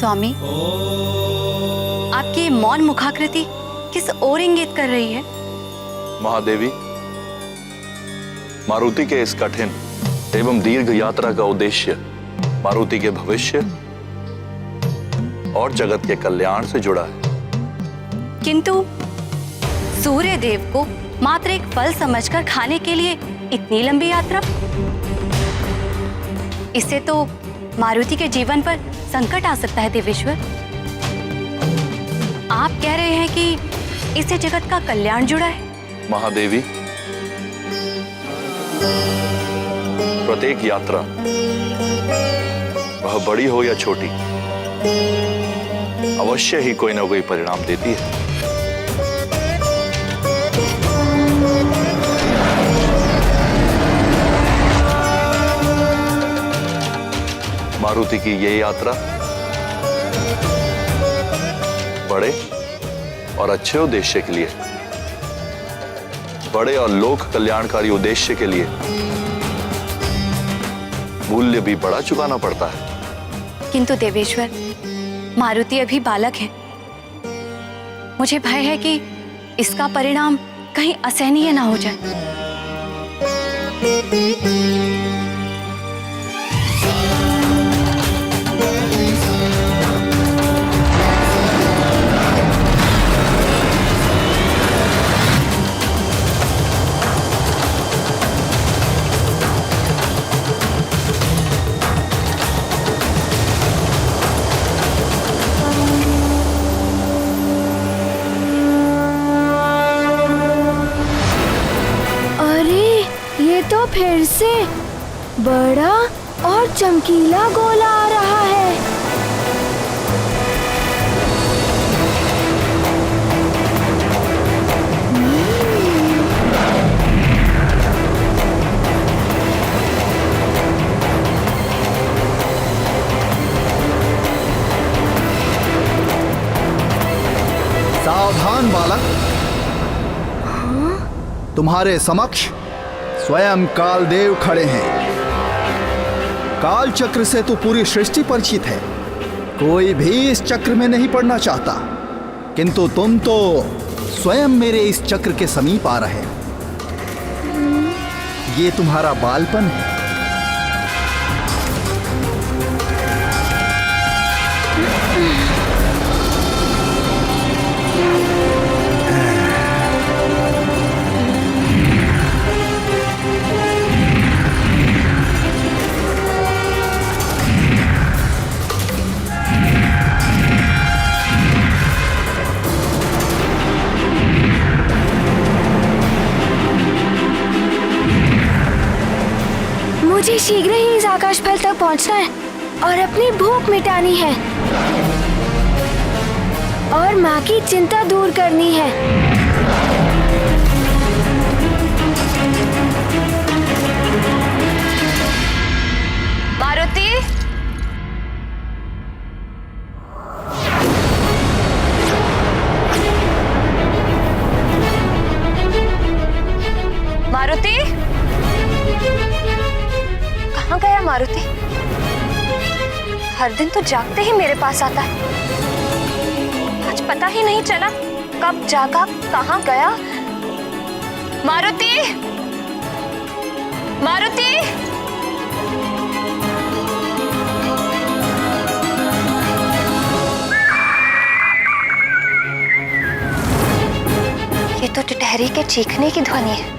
स्वामी, आपकी मौन मुखाकृति किस ओर इंगित कर रही है? महादेवी, मारुति के इस कठिन एवं दीर्घ यात्रा का उद्देश्य मारुति के भविष्य और जगत के कल्याण से जुड़ा है। किंतु सूर्य देव को मात्र एक फल समझकर खाने के लिए इतनी लंबी यात्रा? इससे तो मारुति के जीवन पर संकट आ सकता है देवेश्वर। आप कह रहे हैं कि इससे जगत का कल्याण जुड़ा है? महादेवी, प्रत्येक यात्रा, वह बड़ी हो या छोटी, अवश्य ही कोई ना कोई परिणाम देती है। मारुति की ये यात्रा बड़े और अच्छे उद्देश्य के लिए, बड़े और लोक कल्याणकारी उद्देश्य के लिए मूल्य भी बड़ा चुकाना पड़ता है। किंतु देवेश्वर, मारुति अभी बालक है। मुझे भय है कि इसका परिणाम कहीं असहनीय ना हो जाए। तो फिर से बड़ा और चमकीला गोला आ रहा है। सावधान बालक, तुम्हारे समक्ष स्वयं कालदेव खड़े हैं। काल चक्र से तो पूरी सृष्टि परिचित है, कोई भी इस चक्र में नहीं पड़ना चाहता, किंतु तुम तो स्वयं मेरे इस चक्र के समीप आ रहे हो। ये तुम्हारा बालपन है। मुझे शीघ्र ही इस आकाश फल तक पहुंचना है और अपनी भूख मिटानी है और माँ की चिंता दूर करनी है। मारुति, मारुति, कहाँ गया मारुति? हर दिन तो जागते ही मेरे पास आता है, आज पता ही नहीं चला कब जागा कहाँ गया। मारुति, मारुति, ये तो टिटहरी के चीखने की ध्वनि है।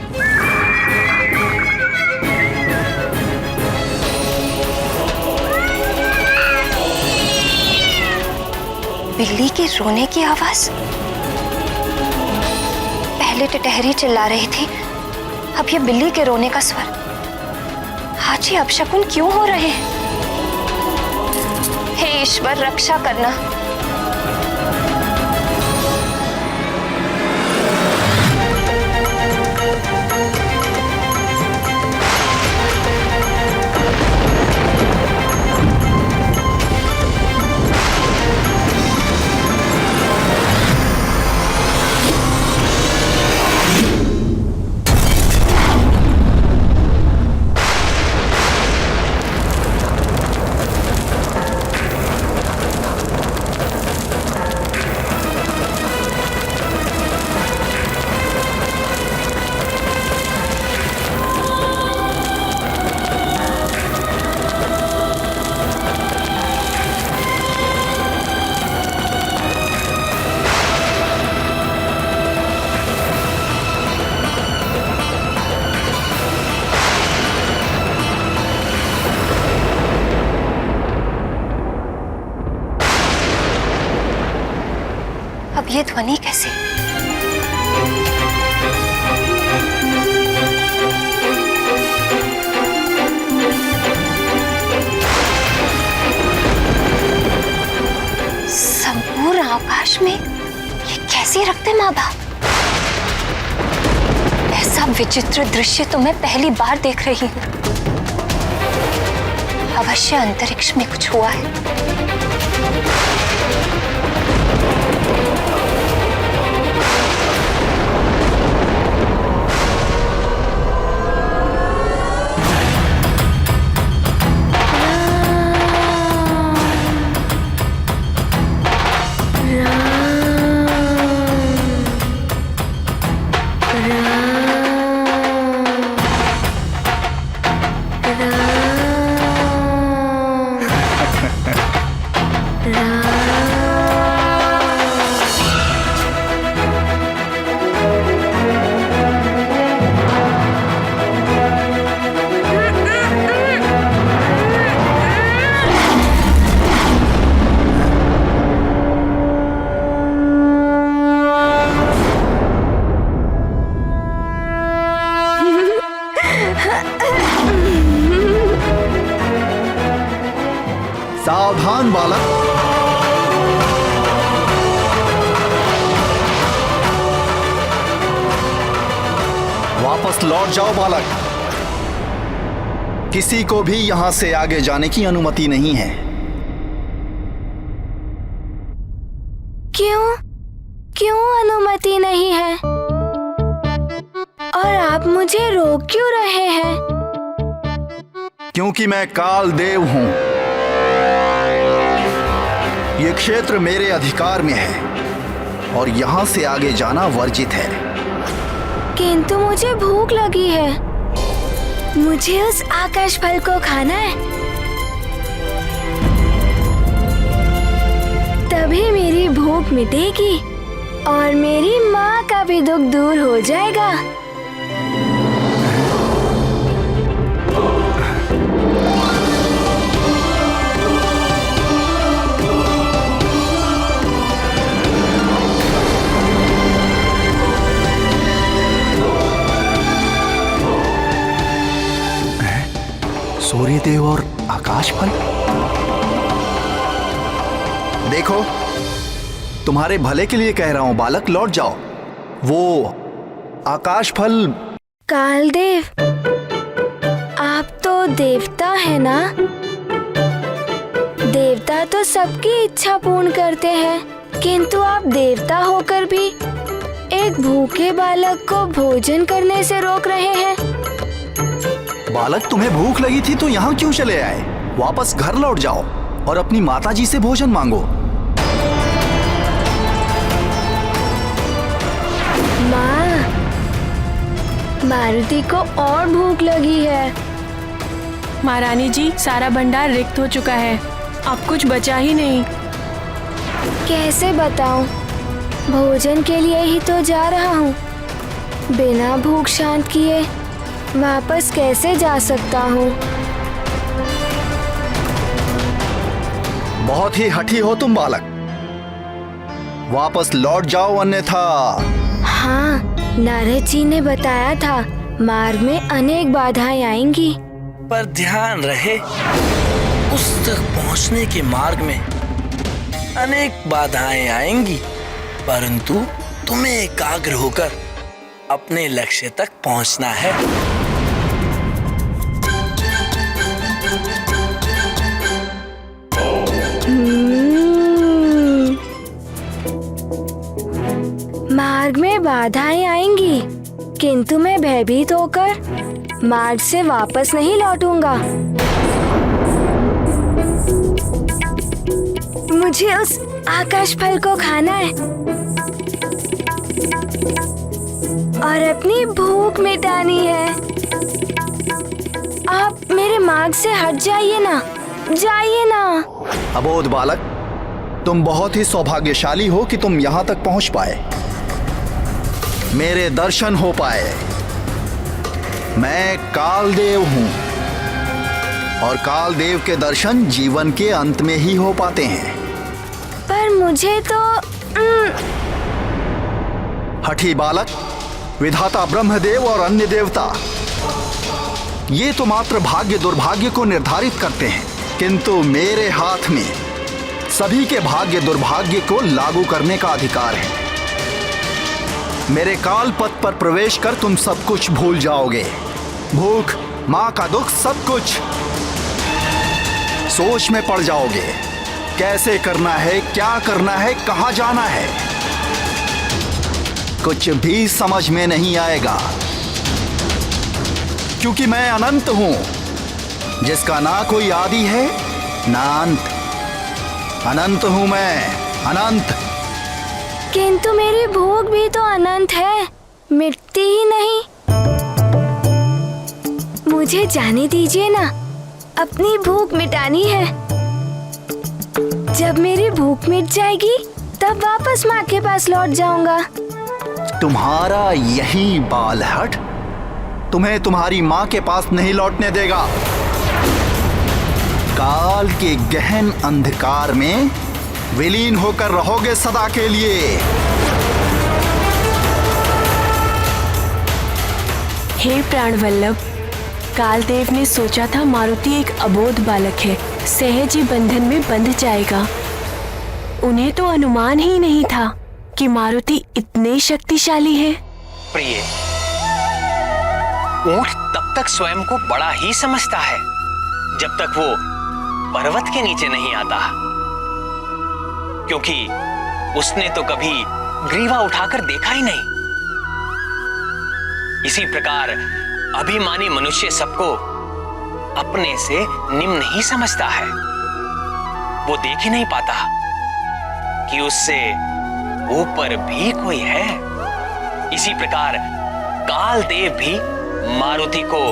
बिल्ली के रोने की आवाज। पहले टिटहरी चिल्ला रही थी, अब ये बिल्ली के रोने का स्वर। आज ये अपशकुन क्यों हो रहे हैं? हे ईश्वर, रक्षा करना। बनी कैसे? संपूर्ण आकाश में ये कैसे रखते माँ बाप? ऐसा विचित्र दृश्य तो मैं पहली बार देख रही हूँ। अवश्य अंतरिक्ष में कुछ हुआ है। सावधान बालक, वापस लौट जाओ बालक। किसी को भी यहां से आगे जाने की अनुमति नहीं है। क्यों? क्यों अनुमति नहीं है? और आप मुझे रोक क्यों रहे हैं? क्योंकि मैं काल देव हूं। ये क्षेत्र मेरे अधिकार में है और यहां से आगे जाना वर्जित है। किंतु मुझे भूख लगी है। मुझे उस आकाश फल को खाना है। तभी मेरी भूख मिटेगी और मेरी माँ का भी दुख दूर हो जाएगा। सूर्यदेव और आकाश फल। देखो, तुम्हारे भले के लिए कह रहा हूं बालक, लौट जाओ। वो आकाश फल। कालदेव, आप तो देवता है ना? देवता तो सबकी इच्छा पूर्ण करते हैं, किंतु आप देवता होकर भी एक भूखे बालक को भोजन करने से रोक रहे हैं। बालक, तुम्हें भूख लगी थी तो यहाँ क्यों चले आए? वापस घर लौट जाओ और अपनी माताजी से भोजन मांगो। माँ, मारुति को और भूख लगी है। महारानी जी, सारा भंडार रिक्त हो चुका है, अब कुछ बचा ही नहीं। कैसे बताऊं? भोजन के लिए ही तो जा रहा हूँ। बिना भूख शांत किए वापस कैसे जा सकता हूँ? बहुत ही हठी हो तुम बालक, वापस लौट जाओ अन्यथा। हाँ, नारद जी ने बताया था मार्ग में अनेक बाधाएं आएंगी। पर ध्यान रहे, उस तक पहुंचने के मार्ग में अनेक बाधाएं आएंगी, परंतु तुम्हें एकाग्र होकर अपने लक्ष्य तक पहुंचना है। मार्ग में बाधाएं आएंगी, किंतु मैं भयभीत होकर मार्ग से वापस नहीं लौटूंगा। मुझे उस आकाश फल को खाना है और अपनी भूख मिटानी है। आप मेरे मार्ग से हट जाइए ना, जाइए ना। अबोध बालक, तुम बहुत ही सौभाग्यशाली हो कि तुम यहाँ तक पहुँच पाए, मेरे दर्शन हो पाए। मैं कालदेव हूँ और कालदेव के दर्शन जीवन के अंत में ही हो पाते हैं। पर मुझे तो हठी बालक, विधाता ब्रह्मदेव और अन्य देवता ये तो मात्र भाग्य दुर्भाग्य को निर्धारित करते हैं, किंतु मेरे हाथ में सभी के भाग्य दुर्भाग्य को लागू करने का अधिकार है। मेरे काल पथ पर प्रवेश कर तुम सब कुछ भूल जाओगे, भूख, मां का दुख, सब कुछ। सोच में पड़ जाओगे, कैसे करना है, क्या करना है, कहां जाना है, कुछ भी समझ में नहीं आएगा, क्योंकि मैं अनंत हूं, जिसका ना कोई आदि है ना अंत। अनंत हूं मैं, अनंत। किंतु मेरी भूख भी तो अनंत है, मिटती ही नहीं। मुझे जाने दीजिए ना, अपनी भूख मिटानी है। जब मेरी भूख मिट जाएगी तब वापस माँ के पास लौट जाऊंगा। तुम्हारा यही बालहट तुम्हें तुम्हारी माँ के पास नहीं लौटने देगा। काल के गहन अंधकार में विलीन होकर रहोगे सदा के लिए। हे प्राणवल्लभ, कालदेव ने सोचा था मारुति एक अबोध बालक है, सहज ही बंधन में बंध जाएगा। उन्हें तो अनुमान ही नहीं था कि मारुति इतने शक्तिशाली है। प्रिय, ऊंट तब तक स्वयं को बड़ा ही समझता है जब तक वो पर्वत के नीचे नहीं आता, क्योंकि उसने तो कभी ग्रीवा उठाकर देखा ही नहीं। इसी प्रकार अभिमानी मनुष्य सबको अपने से निम्न ही समझता है। वो देख ही नहीं पाता कि उससे ऊपर भी कोई है। इसी प्रकार कालदेव भी मारुति को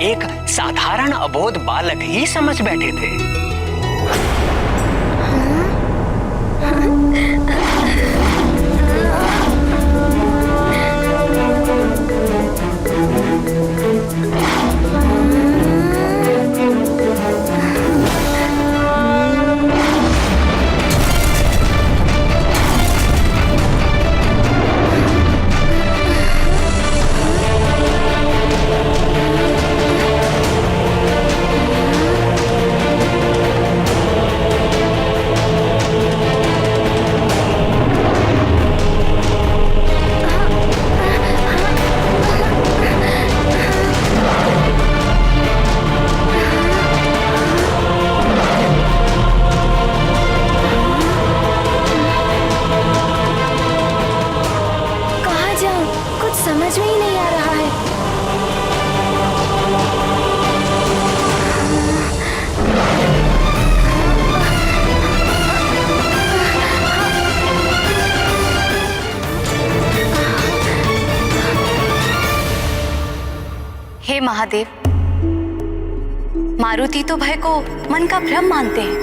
एक साधारण अबोध बालक ही समझ बैठे थे। समझ में ही नहीं आ रहा है। हे महादेव, मारुति तो भय को मन का भ्रम मानते हैं,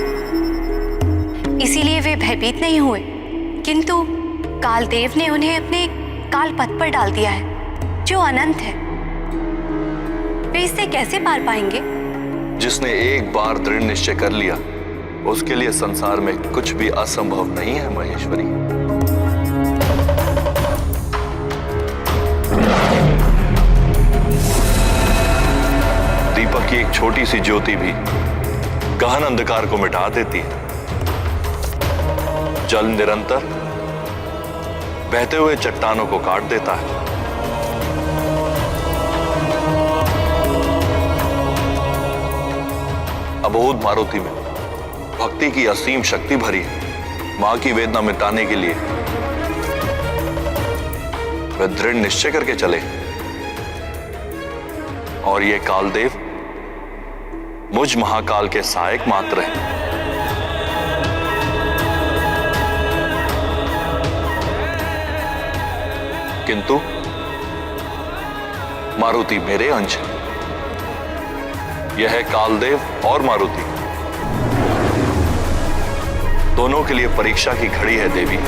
इसीलिए वे भयभीत नहीं हुए, किंतु कालदेव ने उन्हें अपने काल पथ पर डाल दिया है जो अनंत है। वे इससे कैसे पार पाएंगे? जिसने एक बार दृढ़ निश्चय कर लिया उसके लिए संसार में कुछ भी असंभव नहीं है महेश्वरी। दीपक की एक छोटी सी ज्योति भी गहन अंधकार को मिटा देती है। जल निरंतर बहते हुए चट्टानों को काट देता है। अबोध मारुति में भक्ति की असीम शक्ति भरी है। मां की वेदना मिटाने के लिए वे दृढ़ निश्चय करके चले, और ये कालदेव मुझ महाकाल के सहायक मात्र हैं। किंतु मारुति मेरे अंश है। यह है कालदेव और मारुति, दोनों के लिए परीक्षा की घड़ी है देवी।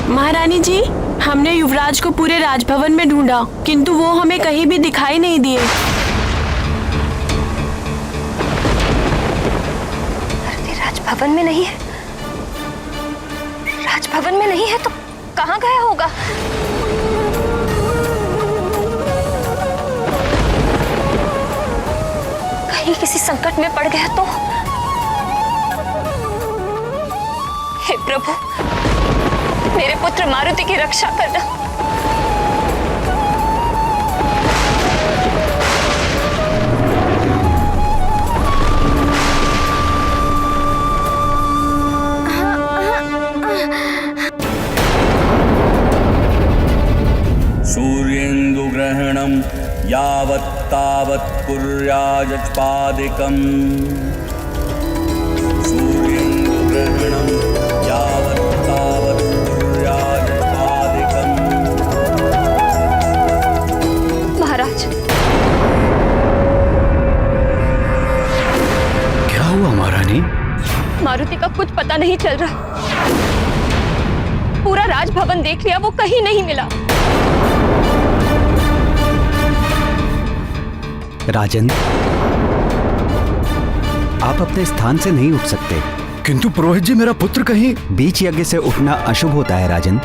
महारानी जी, हमने युवराज को पूरे राजभवन में ढूंढा, किंतु वो हमें कहीं भी दिखाई नहीं दिए। राजभवन में नहीं है? राजभवन में नहीं है तो कहाँ गया होगा? कहीं किसी संकट में पड़ गया तो? हे प्रभु, मेरे पुत्र मारुति की रक्षा करना। सूर्येन्दुग्रहणं यावत्तावत् कुर्याजपादिकम् सूर्येन्दुग्रहणं यावत्तावत् कुर्याजपादिकम्। महाराज, क्या हुआ महारानी? मारुति का कुछ पता नहीं चल रहा। पूरा राजभवन देख लिया, वो कहीं नहीं मिला। राजन, आप अपने स्थान से नहीं उठ सकते। किंतु पुरोहित जी, मेरा पुत्र कहीं। बीच यज्ञ से उठना अशुभ होता है राजन।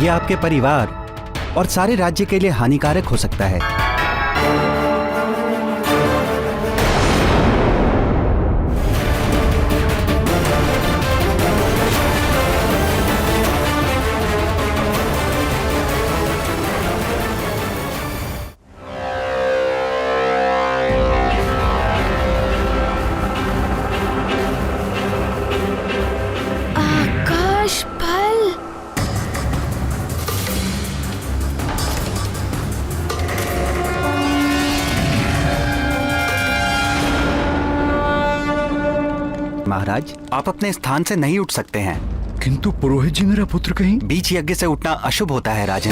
यह आपके परिवार और सारे राज्य के लिए हानिकारक हो सकता है। महाराज, आप अपने स्थान से नहीं उठ सकते हैं। किंतु पुरोहित जी, मेरा पुत्र कहीं। बीच यज्ञ से उठना अशुभ होता है राजन।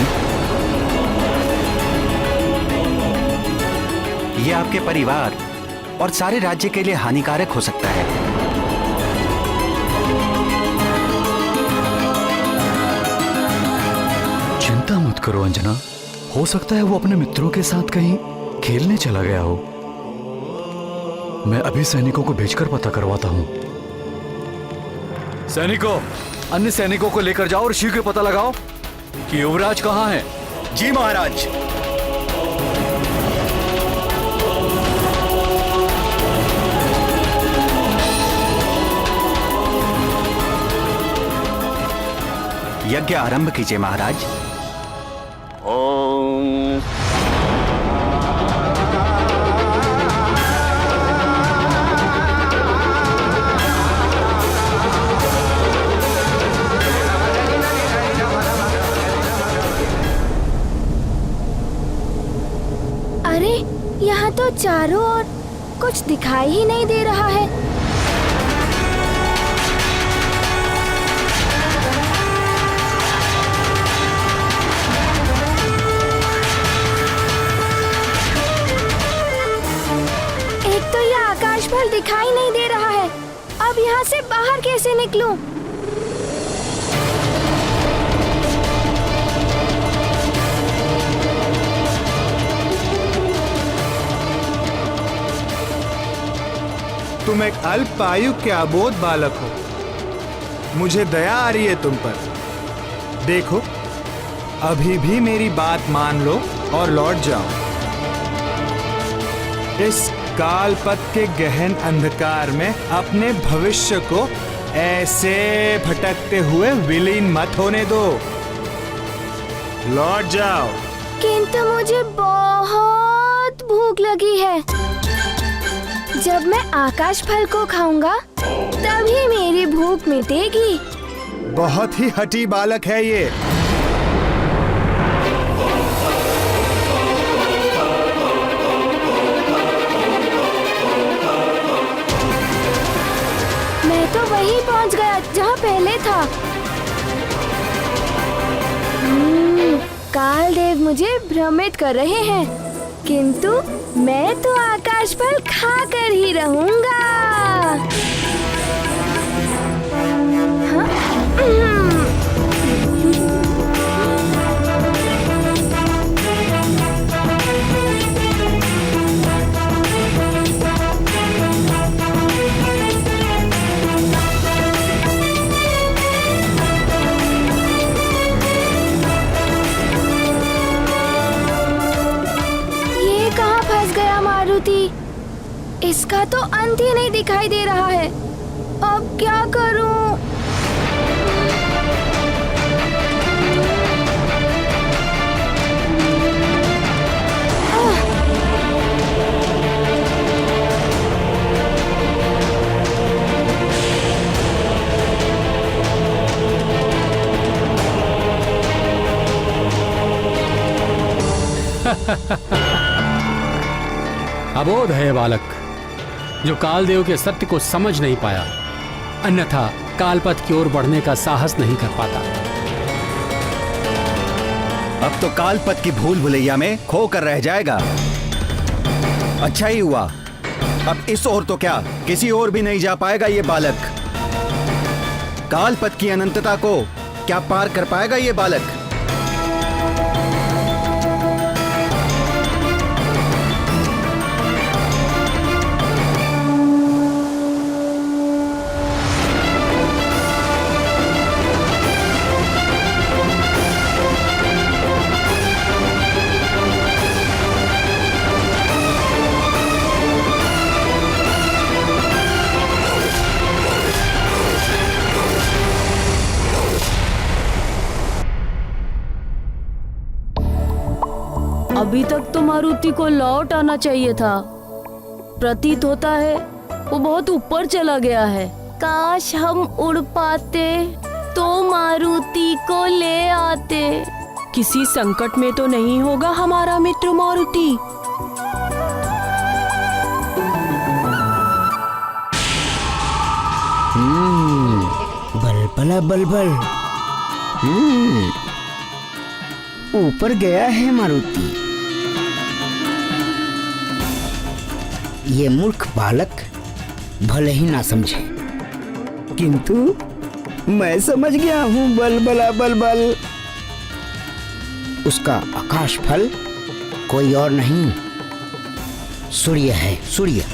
यह आपके परिवार और सारे राज्य के लिए हानिकारक हो सकता है। चिंता मत करो अंजना, हो सकता है वो अपने मित्रों के साथ कहीं खेलने चला गया हो। मैं अभी सैनिकों को भेजकर पता करवाता हूँ। सैनिकों, अन्य सैनिकों को लेकर जाओ और शीघ्र पता लगाओ कि युवराज कहाँ है। जी महाराज। यज्ञ आरंभ कीजिए महाराज। ओम अरे, यहाँ तो चारों ओर कुछ दिखाई ही नहीं दे रहा है। एक तो यह आकाश भल दिखाई नहीं दे रहा है। अब यहाँ से बाहर कैसे निकलूं? तुम एक अल्पायु के अबोध बालक हो। मुझे दया आ रही है तुम पर। देखो, अभी भी मेरी बात मान लो और लौट जाओ। इस कालपथ के गहन अंधकार में अपने भविष्य को ऐसे भटकते हुए विलीन मत होने दो। लौट जाओ। किंतु मुझे बहुत भूख लगी है। जब मैं आकाश फल को खाऊंगा तभी मेरी भूख मिटेगी। बहुत ही हठी बालक है ये। मैं तो वहीं पहुंच गया जहां पहले था। कालदेव मुझे भ्रमित कर रहे हैं, किंतु मैं तो आकाश फल खाकर ही रहूंगा। इसका तो अंत ही नहीं दिखाई दे रहा है। अब क्या करूं? अबोध है ये बालक जो कालदेव के सत्य को समझ नहीं पाया, अन्यथा कालपथ की ओर बढ़ने का साहस नहीं कर पाता। अब तो कालपथ की भूल भुलैया में खो कर रह जाएगा। अच्छा ही हुआ, अब इस ओर तो क्या किसी और भी नहीं जा पाएगा ये बालक। कालपथ की अनंतता को क्या पार कर पाएगा ये बालक। अभी तक तो मारुति को लौट आना चाहिए था। प्रतीत होता है वो बहुत ऊपर चला गया है। काश हम उड़ पाते तो मारुति को ले आते। किसी संकट में तो नहीं होगा हमारा मित्र मारुति। बलबला बलबल। ऊपर गया है मारुति। ये मूर्ख बालक भले ही ना समझे, किंतु मैं समझ गया हूँ। बलबला बलबल, उसका आकाश फल कोई और नहीं, सूर्य है, सूर्य।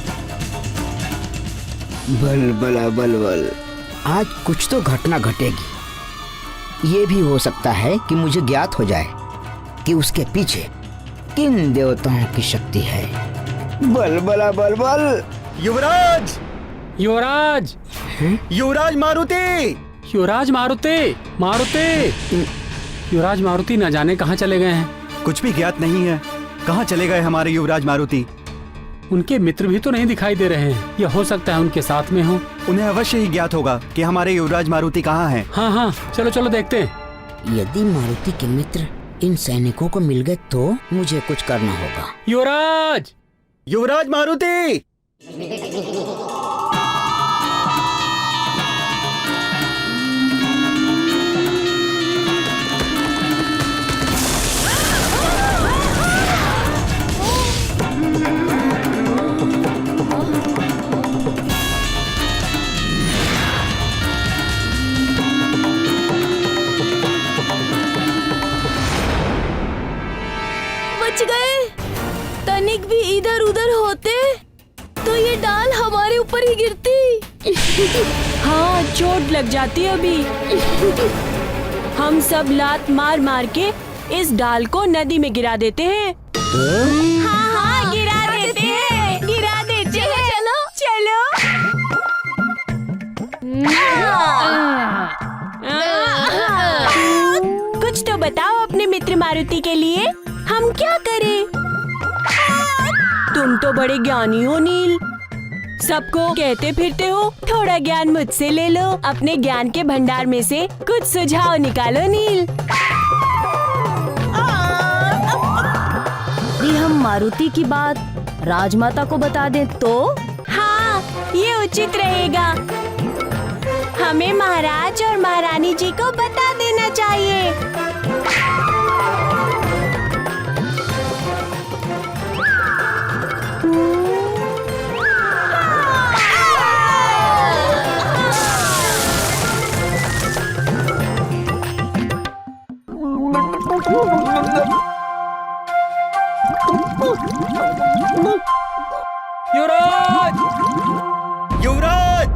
बलबला बलबल, आज कुछ तो घटना घटेगी। ये भी हो सकता है कि मुझे ज्ञात हो जाए कि उसके पीछे किन देवताओं की शक्ति है। बलबला बलबल। युवराज, युवराज, युवराज मारुति, युवराज मारुति, मारुति, युवराज मारुति न जाने कहाँ चले गए हैं। कुछ भी ज्ञात नहीं है। कहाँ चले गए हमारे युवराज मारुति? उनके मित्र भी तो नहीं दिखाई दे रहे हैं। यह हो सकता है उनके साथ में हो। उन्हें अवश्य ही ज्ञात होगा कि हमारे युवराज मारुति कहाँ हैं। हाँ हाँ, चलो चलो देखते हैं। यदि मारुति के मित्र इन सैनिकों को मिल गए तो मुझे कुछ करना होगा। युवराज, युवराज मारुति। बच गए। तनिक भी इधर उधर होते तो ये डाल हमारे ऊपर ही गिरती। हाँ, चोट लग जाती अभी। हम सब लात मार मार के इस डाल को नदी में गिरा देते हैं। हाँ हाँ, गिरा देते हैं, गिरा देते हैं। चलो चलो। कुछ तो बताओ अपने मित्र मारुति के लिए, हम क्या करें? तुम तो बड़े ज्ञानी हो नील, सबको कहते फिरते हो। थोड़ा ज्ञान मुझसे ले लो। अपने ज्ञान के भंडार में से कुछ सुझाव निकालो नील। यदि हम मारुति की बात राजमाता को बता दें तो? हाँ, ये उचित रहेगा। हमें महाराज और महारानी जी को बता देना चाहिए। युवराज, युवराज,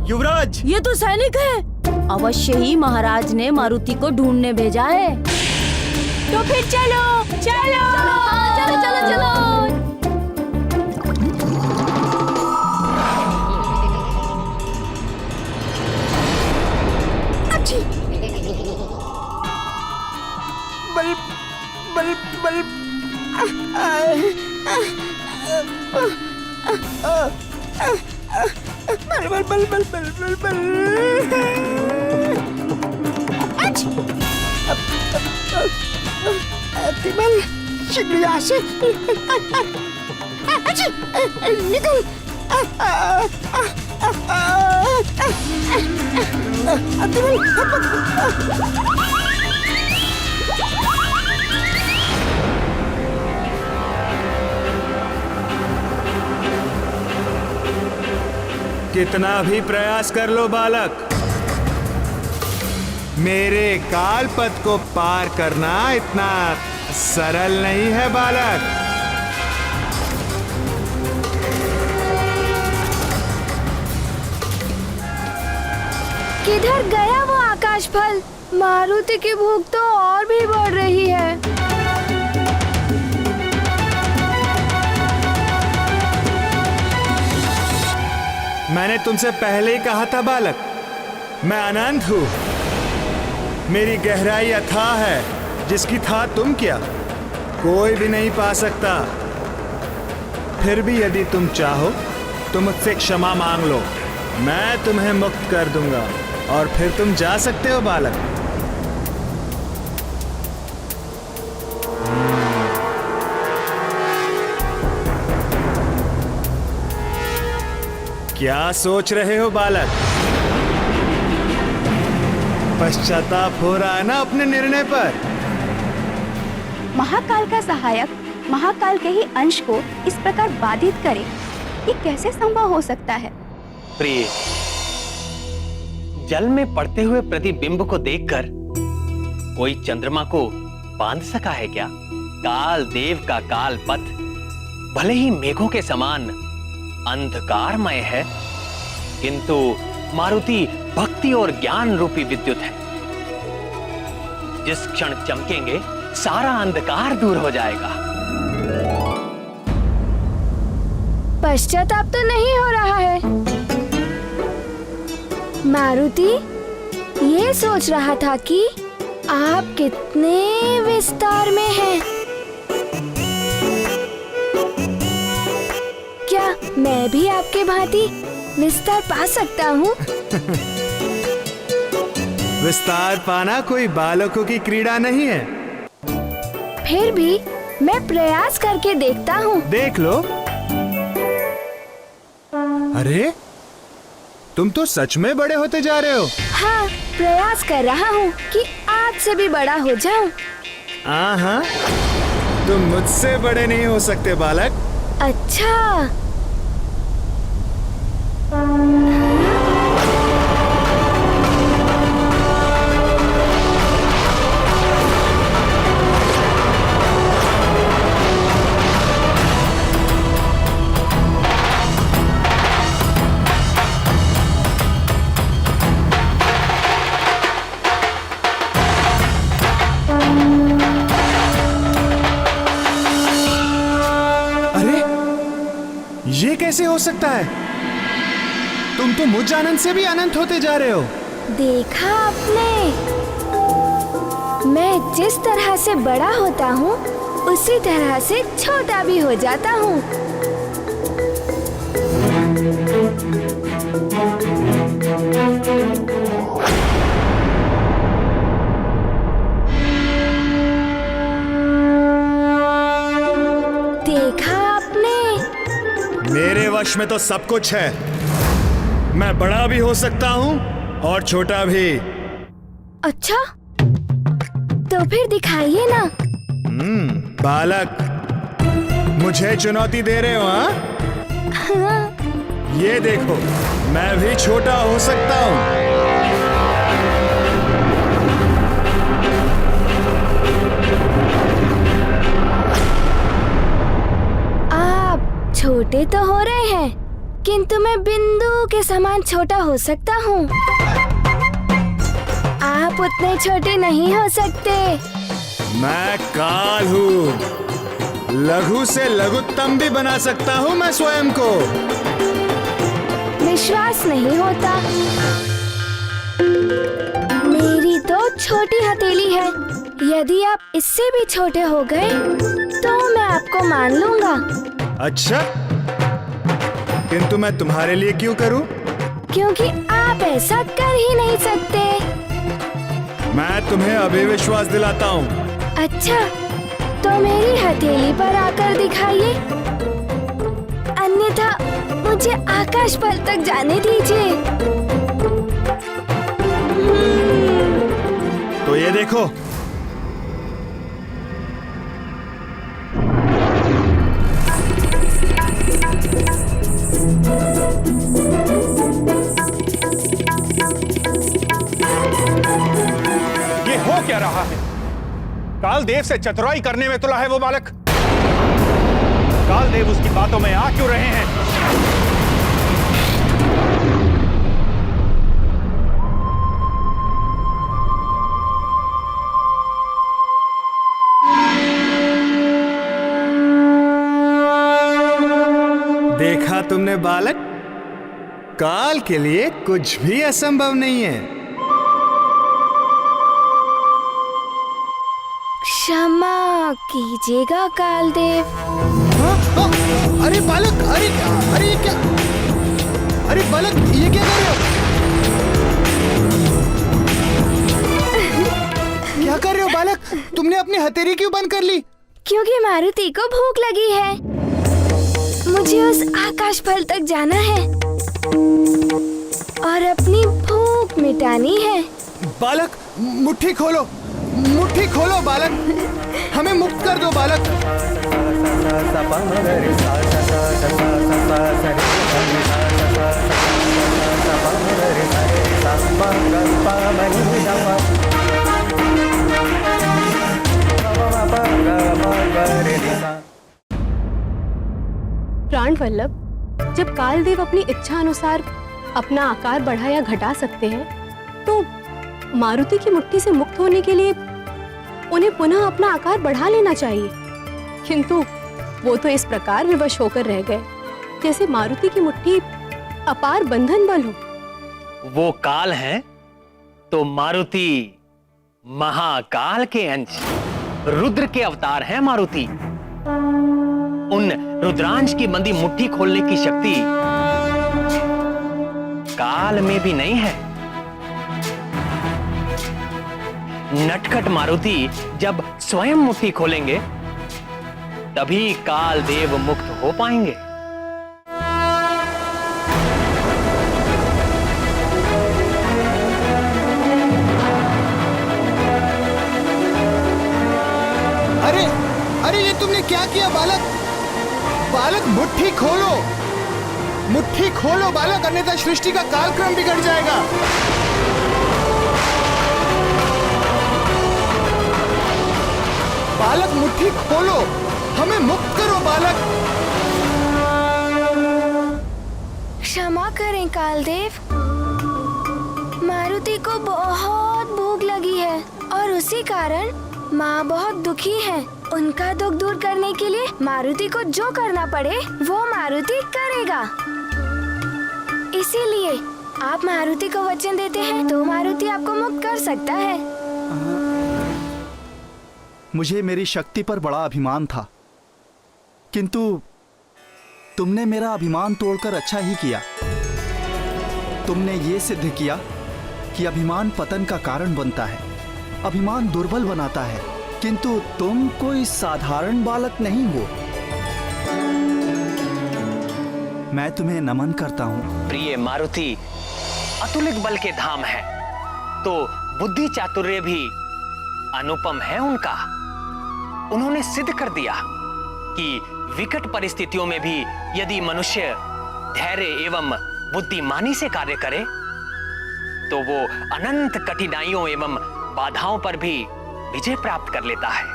युवराज। ये तो सैनिक है। अवश्य ही महाराज ने मारुति को ढूंढने भेजा है। तो फिर चलो चलो। चलो चलो चलो। बल बल बल बल बल। तिमल शिगड़ी यहाँ से निकल। कितना भी प्रयास कर लो बालक, मेरे कालपथ को पार करना इतना सरल नहीं है बालक। किधर गया वो आकाश फल? मारुति की भूख तो और भी बढ़ रही है। मैंने तुमसे पहले ही कहा था बालक, मैं अनंत हूं। मेरी गहराई अथाह है, जिसकी था तुम क्या कोई भी नहीं पा सकता। फिर भी यदि तुम चाहो तो मुझसे क्षमा मांग लो, मैं तुम्हें मुक्त कर दूंगा और फिर तुम जा सकते हो बालक। क्या सोच रहे हो बालक? पश्चाताप हो रहा है ना अपने निर्णय पर? महाकाल का सहायक महाकाल के ही अंश को इस प्रकार बाधित करे, ये कैसे संभव हो सकता है? प्रिय, जल में पड़ते हुए प्रतिबिंब को देखकर कोई चंद्रमा को बांध सका है क्या? काल देव का काल पथ भले ही मेघों के समान अंधकारमय है, किंतु मारुति भक्ति और ज्ञान रूपी विद्युत है। जिस क्षण चमकेंगे सारा अंधकार दूर हो जाएगा। पश्चाताप तो नहीं हो रहा है। मारुति ये सोच रहा था कि आप कितने विस्तार में हैं। क्या मैं भी आपके भांति विस्तार पा सकता हूँ? विस्तार पाना कोई बालकों की क्रीड़ा नहीं है। फिर भी मैं प्रयास करके देखता हूँ। देख लो। अरे तुम तो सच में बड़े होते जा रहे हो। हाँ, प्रयास कर रहा हूँ कि आज से भी बड़ा हो जाऊँ। हाँ, तुम मुझसे बड़े नहीं हो सकते बालक। अच्छा। ये कैसे हो सकता है? तुम तो मुझ अनंत से भी अनंत होते जा रहे हो। देखा आपने? मैं जिस तरह से बड़ा होता हूँ उसी तरह से छोटा भी हो जाता हूँ। देखा आपने? मेरे वश में तो सब कुछ है। मैं बड़ा भी हो सकता हूँ और छोटा भी। अच्छा, तो फिर दिखाइए ना। बालक, मुझे चुनौती दे रहे हो? हाँ? ये देखो, मैं भी छोटा हो सकता हूँ। छोटे तो हो रहे हैं, किंतु मैं बिंदु के समान छोटा हो सकता हूँ। आप उतने छोटे नहीं हो सकते। मैं काल हूँ, लघु से लघुत्तम भी बना सकता हूँ मैं स्वयं को। विश्वास नहीं होता। मेरी तो छोटी हथेली है। यदि आप इससे भी छोटे हो गए तो मैं आपको मान लूंगा। अच्छा, किंतु मैं तुम्हारे लिए क्यों करूं? क्योंकि आप ऐसा कर ही नहीं सकते। मैं तुम्हें अभी विश्वास दिलाता हूँ। अच्छा, तो मेरी हथेली पर आकर दिखाइए, अन्यथा मुझे आकाश पल तक जाने दीजिए। तो ये देखो। ये हो क्या रहा है? कालदेव से चतुराई करने में तुला है वो बालक। कालदेव उसकी बातों में आ क्यों रहे हैं? देखा तुमने बालक, काल के लिए कुछ भी असंभव नहीं है। क्षमा कीजिएगा कालदेव। अरे बालक, अरे क्या, अरे बालक ये क्या कर रहे हो? क्या कर रहे हो बालक? तुमने अपनी हथेली क्यों बंद कर ली? क्योंकि मारुति को भूख लगी है, मुझे उस आकाश फल तक जाना है और अपनी भूख मिटानी है। बालक मुट्ठी खोलो, मुट्ठी खोलो बालक, हमें मुक्त कर दो बालक। प्राण वल्लभ, जब कालदेव अपनी इच्छा अनुसार अपना आकार बढ़ा या घटा सकते हैं, तो मारुति की मुट्ठी से मुक्त होने के लिए उन्हें पुनः अपना आकार बढ़ा लेना चाहिए। किंतु वो तो इस प्रकार विवश होकर रह गए जैसे मारुति की मुट्ठी अपार बंधन बल हो। वो काल हैं तो मारुति महाकाल के अंश, रुद्र के अवतार हैं मारुति। उन रुद्रांश की बंदी मुट्ठी खोलने की शक्ति काल में भी नहीं है। नटखट मारुति जब स्वयं मुट्ठी खोलेंगे तभी काल देव मुक्त हो पाएंगे। अरे अरे ये तुमने क्या किया बालक? बालक मुट्ठी खोलो, मुट्ठी खोलो बालक, अन्यथा सृष्टि का कालक्रम बिगड़ जाएगा। बालक मुट्ठी खोलो, हमें मुक्त करो बालक। क्षमा करें कालदेव, मारुति को बहुत भूख लगी है और उसी कारण माँ बहुत दुखी है। उनका दुख दूर करने के लिए मारुति को जो करना पड़े वो मारुति करेगा। इसीलिए आप मारुति को वचन देते हैं तो मारुति आपको मुक्त कर सकता है। मुझे मेरी शक्ति पर बड़ा अभिमान था, किंतु तुमने मेरा अभिमान तोड़कर अच्छा ही किया। तुमने ये सिद्ध किया कि अभिमान पतन का कारण बनता है, अभिमान दुर्बल बनाता है, किंतु तुम कोई साधारण बालक नहीं हो। मैं तुम्हें नमन करता हूँ। प्रिय मारुति अतुलित बल के धाम है, तो बुद्धि चातुर्य भी अनुपम है उनका। उन्होंने सिद्ध कर दिया कि विकट परिस्थितियों में भी यदि मनुष्य धैर्य एवं बुद्धिमानी से कार्य करे तो वो अनंत कठिनाइयों एवं बाधाओं पर भी विजय प्राप्त कर लेता है।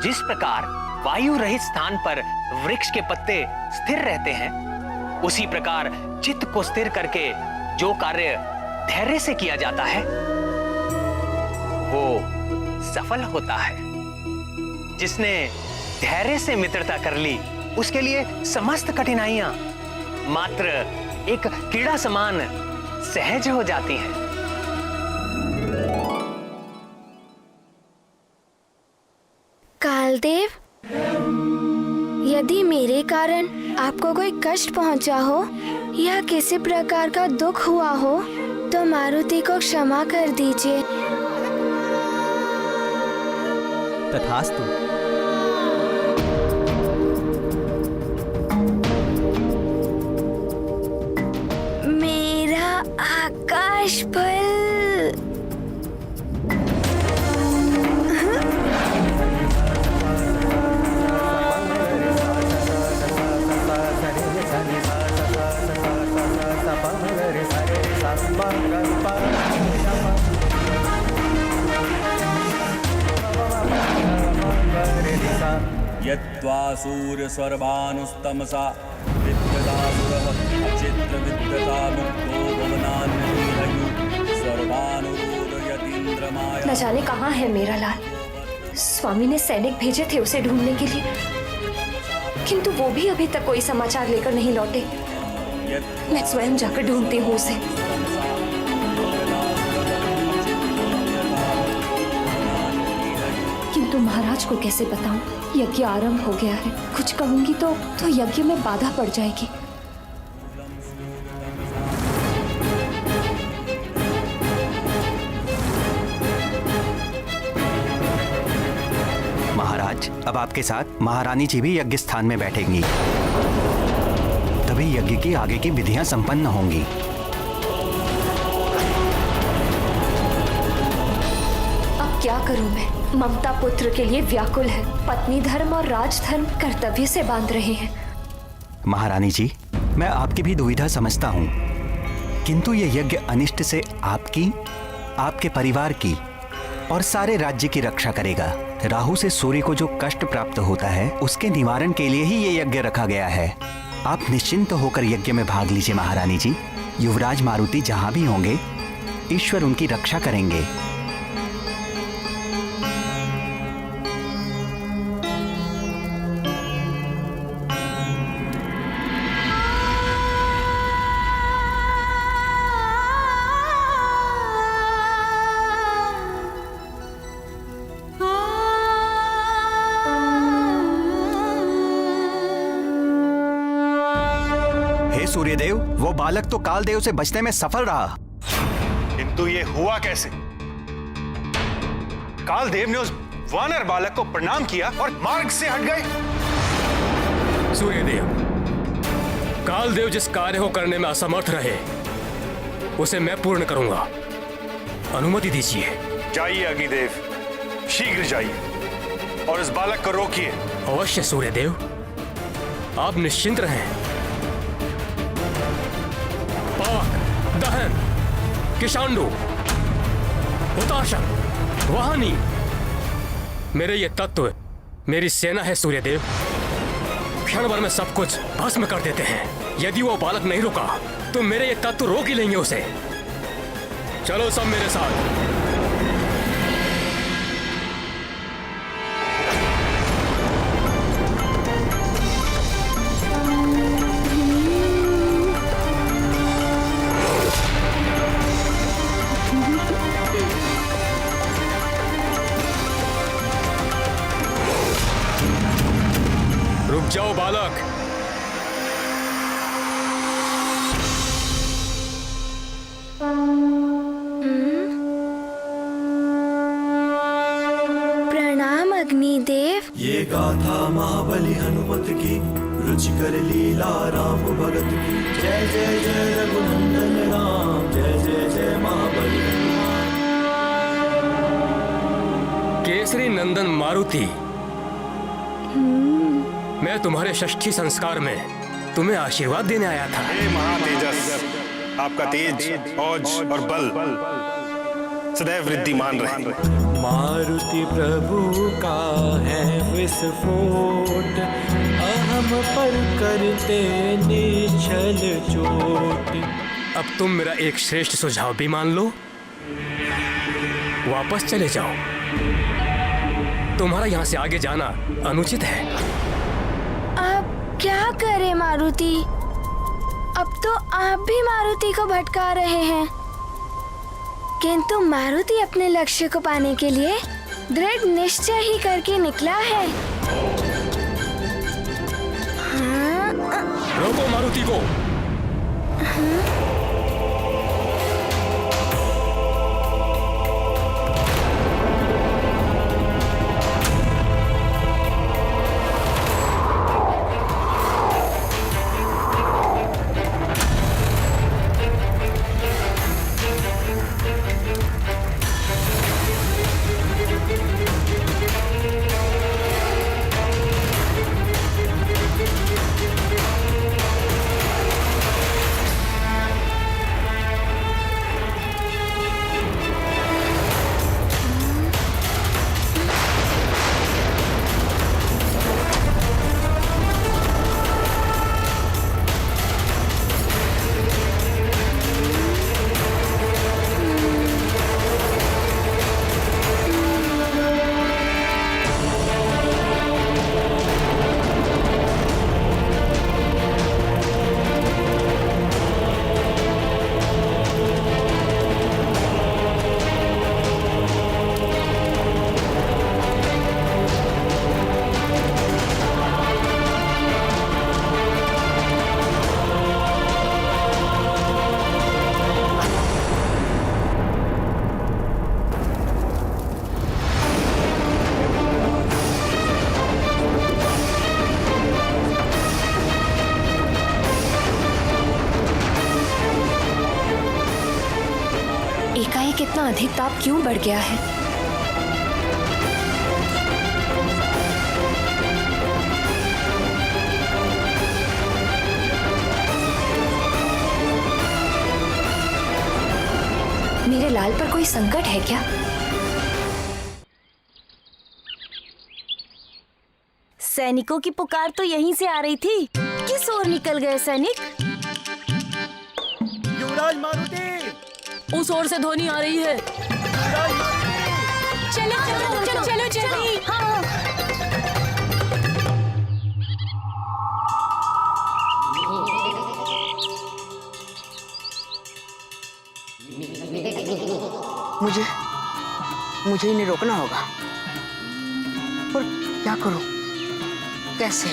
जिस प्रकार वायु रहित स्थान पर वृक्ष के पत्ते स्थिर रहते हैं, उसी प्रकार चित्त को स्थिर करके जो कार्य धैर्य से किया जाता है वो सफल होता है। जिसने धैर्य से मित्रता कर ली उसके लिए समस्त कठिनाइयां मात्र एक कीड़ा समान सहज हो जाती हैं। कालदेव, यदि मेरे कारण आपको कोई कष्ट पहुंचा हो या किसी प्रकार का दुख हुआ हो तो मारुति को क्षमा कर दीजिए। तथास्तु। मेरा आकाश फल। यत्वा सूर्यस्वर्भानुस्तमसा विद्यतासुरः अचित्रविद्यता मुक्तो भवनान्यहयु सर्वानुरोदयतीन्द्रमाया। न जाने कहाँ है मेरा लाल। स्वामी ने सैनिक भेजे थे उसे ढूंढने के लिए, किंतु वो भी अभी तक कोई समाचार लेकर नहीं लौटे। मैं स्वयं जाकर ढूंढती हूँ उसे। किंतु महाराज को कैसे बताऊं? यज्ञ आरंभ हो गया है। कुछ कहूंगी तो यज्ञ में बाधा पड़ जाएगी। महाराज, अब आपके साथ महारानी जी भी यज्ञ स्थान में बैठेंगी, तभी यज्ञ की आगे की विधियां संपन्न होंगी। अब क्या करूं मैं? ममता पुत्र के लिए व्याकुल है। पत्नी धर्म और राजधर्म कर्तव्य से बांध रहे हैं। महारानी जी, मैं आपकी भी दुविधा समझता हूँ, किंतु ये यज्ञ अनिष्ट से आपकी, आपके परिवार की और सारे राज्य की रक्षा करेगा। राहु से सूर्य को जो कष्ट प्राप्त होता है उसके निवारण के लिए ही ये यज्ञ रखा गया है। आप निश्चिंत होकर यज्ञ में भाग लीजिए महारानी जी। युवराज मारुति जहाँ भी होंगे, ईश्वर उनकी रक्षा करेंगे। सूर्यदेव, वो बालक तो कालदेव से बचने में सफल रहा, किंतु ये हुआ कैसे? कालदेव ने उस वानर बालक को प्रणाम किया और मार्ग से हट गए। सूर्यदेव, कालदेव जिस कार्य को करने में असमर्थ रहे उसे मैं पूर्ण करूंगा। अनुमति दीजिए। जाइए अग्निदेव, शीघ्र जाइए और इस बालक को रोकिए। अवश्य सूर्यदेव, आप निश्चिंत रहें। पावक, दहन, किशांडु, हुताशन, वाहनी, मेरे ये तत्व मेरी सेना है सूर्यदेव। क्षण भर में सब कुछ भस्म कर देते हैं। यदि वो बालक नहीं रुका तो मेरे ये तत्व रोक ही लेंगे उसे। चलो सब मेरे साथ। रुक जाओ बालक। प्रणाम अग्निदेव। ये गाथा महाबली हनुमत की, रुचिकर लीला राम भगत की। जय जय जय रघुनंदन राम, जय जय जय महाबली हनुमान। केसरी नंदन मारुति, मैं तुम्हारे षष्ठी संस्कार में तुम्हें आशीर्वाद देने आया था। हे महातेजस, आपका तेज, औज और बल सदैव वृद्धिमान रहे। मारुति प्रभु का है विस्फोट, अहम पर करते निश्चल चोट। अब तुम मेरा एक श्रेष्ठ सुझाव भी मान लो, वापस चले जाओ। तुम्हारा यहाँ से आगे जाना अनुचित है। अब क्या करें मारुति? अब तो आप भी मारुति को भटका रहे हैं, किंतु मारुति अपने लक्ष्य को पाने के लिए दृढ़ निश्चय ही करके निकला है। रोको मारुति को। एकाएक इतना अधिक ताप क्यों बढ़ गया है? मेरे लाल पर कोई संकट है क्या? सैनिकों की पुकार तो यहीं से आ रही थी। किस ओर निकल गए सैनिक? युवराज मारुति! उस ओर से ध्वनि आ रही है। चलो चलो चलो चलो जल्दी। हाँ। मुझे इन्हें रोकना होगा, पर क्या करूं? कैसे?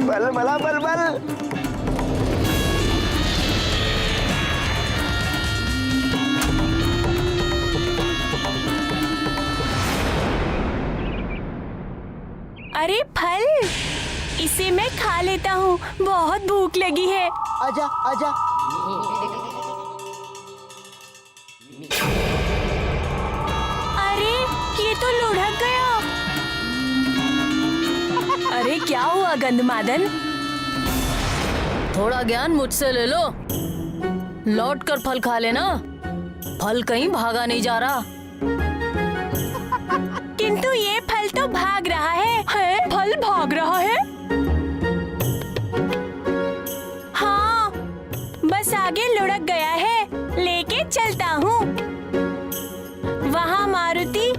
बल बला बल बल। अरे फल, इसे मैं खा लेता हूँ, बहुत भूख लगी है। आजा आजा। अरे ये तो लुढ़क गया। अरे क्या हुआ गंधमादन? थोड़ा ज्ञान मुझसे ले लो, लौट कर फल खा लेना। फल कहीं भागा नहीं जा रहा। किंतु ये फल तो भाग रहा है। फल भाग रहा है? हाँ, बस आगे लुढ़क गया है, लेके चलता हूँ। वहाँ मारुति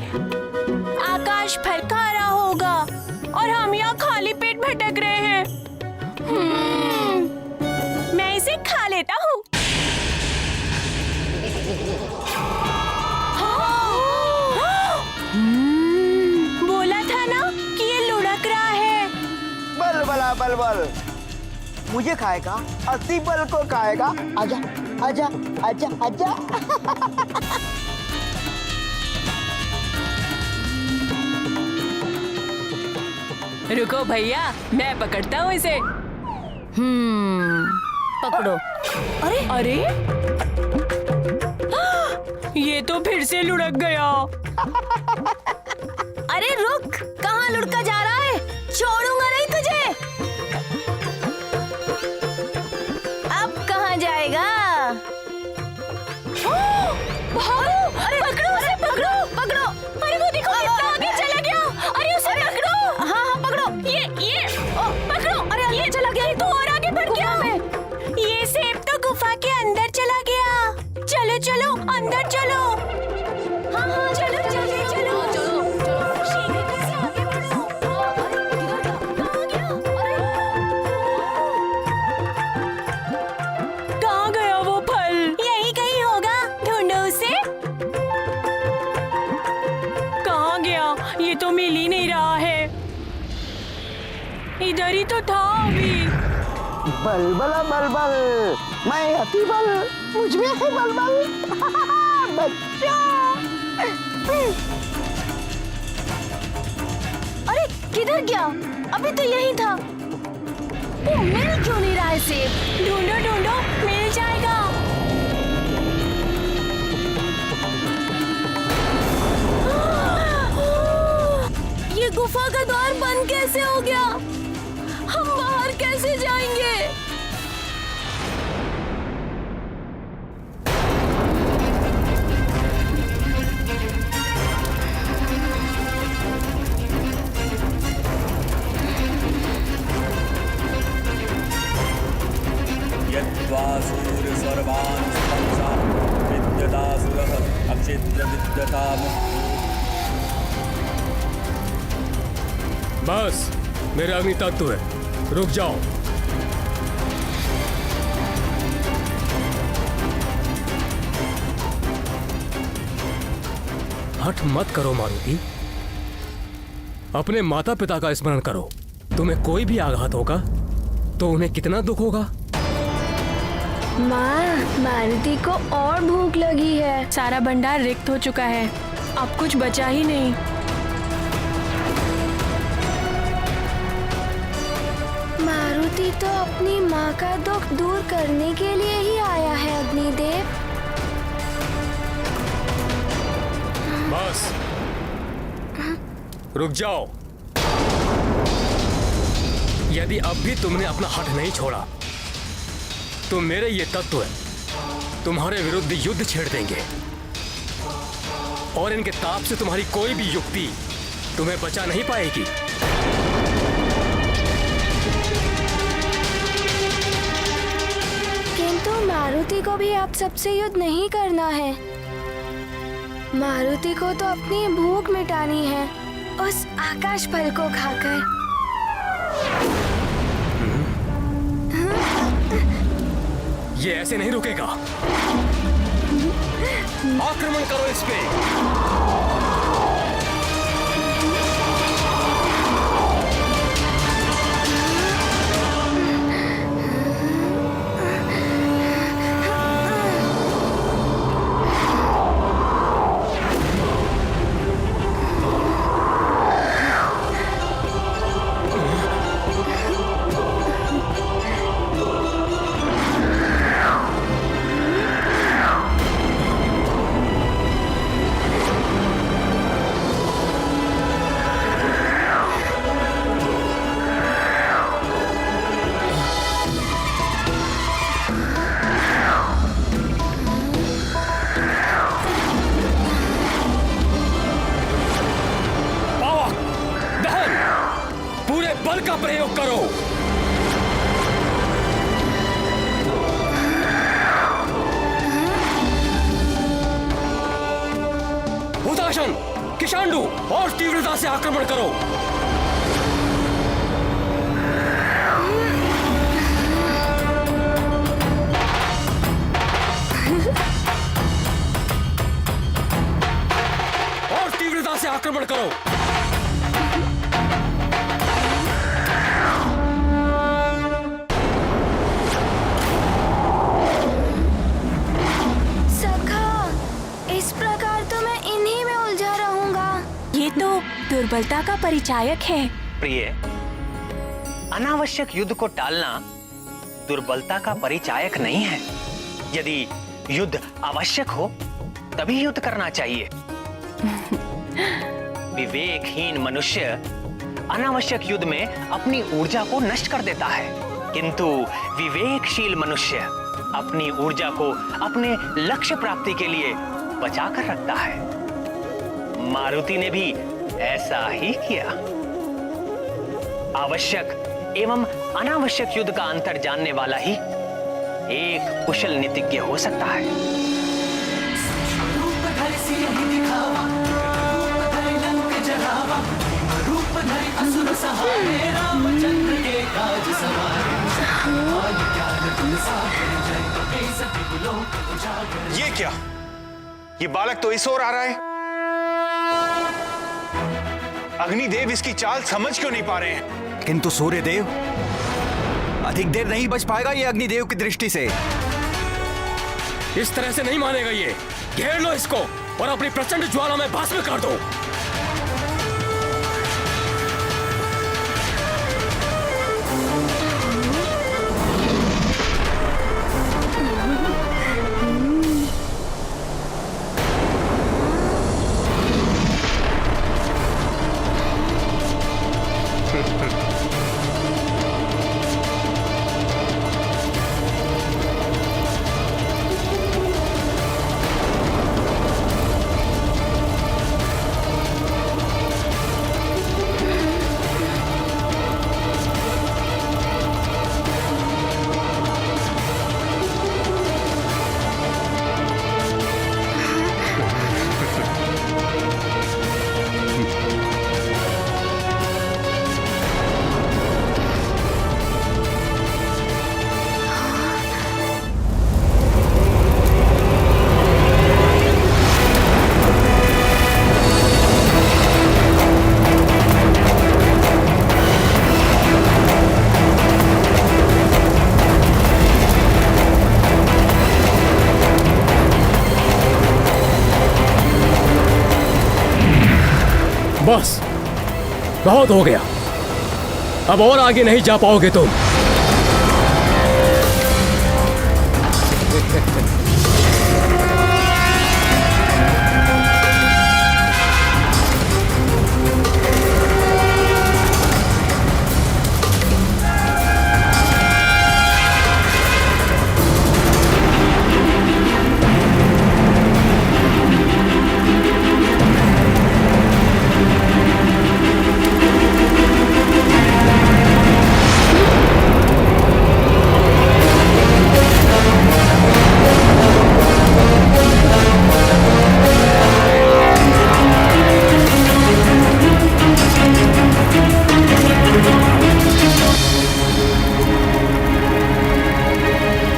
आकाश फल खा रहा होगा और हम यहाँ खाली पेट भटक रहे हैं। मैं इसे खा लेता हूँ। बोला था ना कि ये लुढ़क रहा है। बल बला बल बल। मुझे खाएगा, अस्सी बल को खाएगा। आजा आजा आजा आजा। रुको भैया, मैं पकड़ता हूँ इसे। पकड़ो। अरे अरे, ये तो फिर से लुढ़क गया। अरे रुक, कहाँ लुढ़का जा रहा है? छोड़ूंगा नहीं तुझे। अब कहाँ जाएगा? भागो! अरे पकड़ो उसे, पकड़ो पकड़ो। अरे वो देखो कितना आगे चला गया। अरे उसे पकड़ो। हाँ हाँ पकड़ो। ये पकड़ो। अरे ये चला गया, तो और आगे बढ़ गया। ये सेब तो गुफा के अंदर चला गया। चलो चलो अंदर चलो। हाँ हाँ चलो चलो चलो चलो। शीघ्रता से आगे बढ़ो। कहाँ गया? इधर ही तो था अभी। बलबला बलबल, मैं अति बल, मुझ में है बलबल। बच्चा। अरे किधर गया? अभी तो यही था। वो मिल क्यों नहीं रहा है सेब? ढूंढो ढूंढो, मिल जाएगा। ये गुफा का द्वार बंद कैसे हो गया? हम बाहर कैसे जाएंगे? यद्वा सूर्यसर्वानुस्तमसा विद्यतासुरः अक्षिद्रविद्यतामुक्तो। बस मेरे अग्नि तत्व है, रुक जाओ। हठ मत करो मारुति, अपने माता पिता का स्मरण करो। तुम्हें कोई भी आघात होगा तो उन्हें कितना दुख होगा। माँ, मारुति को और भूख लगी है। सारा भंडार रिक्त हो चुका है, अब कुछ बचा ही नहीं। मारुति तो अपनी माँ का दुख दूर करने के लिए ही आया है अग्निदेव। बस रुक जाओ। यदि अब भी तुमने अपना हठ नहीं छोड़ा तो मेरे ये तत्व तुम्हारे विरुद्ध युद्ध छेड़ देंगे और इनके ताप से तुम्हारी कोई भी युक्ति तुम्हें बचा नहीं पाएगी। किंतु मारुति को भी आप सबसे युद्ध नहीं करना है। मारुति को तो अपनी भूख मिटानी है उस आकाश फल को खाकर। ये ऐसे नहीं रुकेगा। आक्रमण करो इस पे। बल का प्रयोग करो। हुताशन, किशांडू और तीव्रता से आक्रमण करो। और तीव्रता से आक्रमण करो। दुर्बलता का परिचायक है। प्रिय, अनावश्यक युद्ध को टालना दुर्बलता का परिचायक नहीं है। यदि युद्ध आवश्यक हो तभी युद्ध करना चाहिए। विवेकहीन मनुष्य अनावश्यक युद्ध में अपनी ऊर्जा को नष्ट कर देता है, किंतु विवेकशील मनुष्य अपनी ऊर्जा को अपने लक्ष्य प्राप्ति के लिए बचा कर रखता है। मारुति ने भी ऐसा ही किया। आवश्यक एवं अनावश्यक युद्ध का अंतर जानने वाला ही एक कुशल नीतिज्ञ हो सकता है। ये क्या? ये बालक तो इस ओर आ रहा है। अग्निदेव इसकी चाल समझ क्यों नहीं पा रहे हैं? किंतु सूर्यदेव, अधिक देर नहीं बच पाएगा ये अग्निदेव की दृष्टि से। इस तरह से नहीं मानेगा ये। घेर लो इसको और अपनी प्रचंड ज्वाला में भस्म कर दो। बस बहुत हो गया, अब और आगे नहीं जा पाओगे तुम।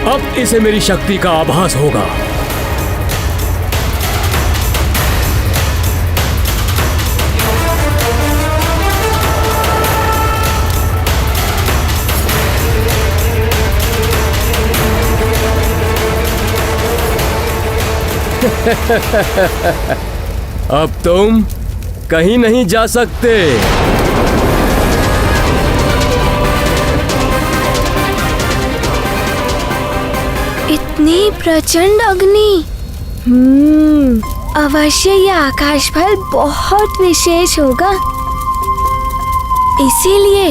अब इसे मेरी शक्ति का आभास होगा। अब तुम कहीं नहीं जा सकते। इतनी प्रचंड अग्नि। अवश्य यह आकाश फल बहुत विशेष होगा, इसीलिए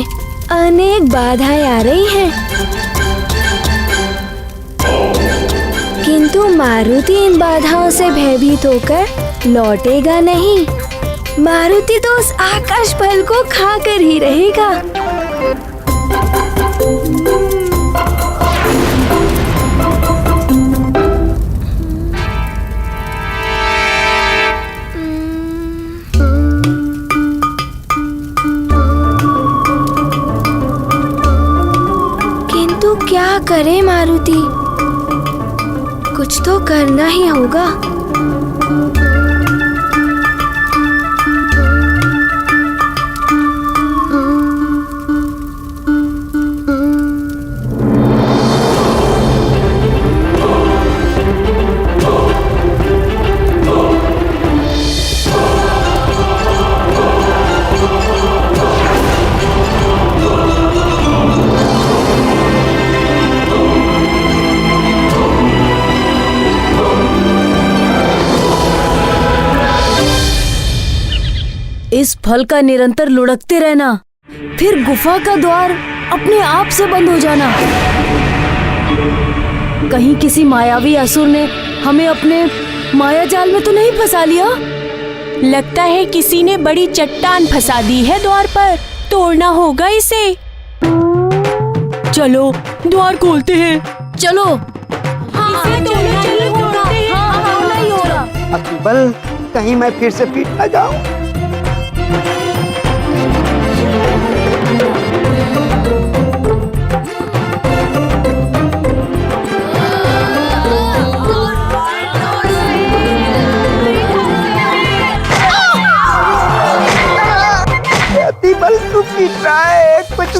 अनेक बाधाएं आ रही हैं। किंतु मारुति इन बाधाओं से भयभीत होकर लौटेगा नहीं। मारुति तो उस आकाश फल को खाकर ही रहेगा। किंतु क्या करे मारुति, कुछ तो करना ही होगा। इस फल का निरंतर लुढ़कते रहना, फिर गुफा का द्वार अपने आप से बंद हो जाना। कहीं किसी मायावी असुर ने हमें अपने माया जाल में तो नहीं फंसा लिया? लगता है किसी ने बड़ी चट्टान फंसा दी है द्वार पर, तोड़ना होगा इसे। चलो द्वार खोलते हैं। चलो। अकबर, कहीं मैं फिर से पीट न जाऊं। बल तू पीट रहा है, कुछ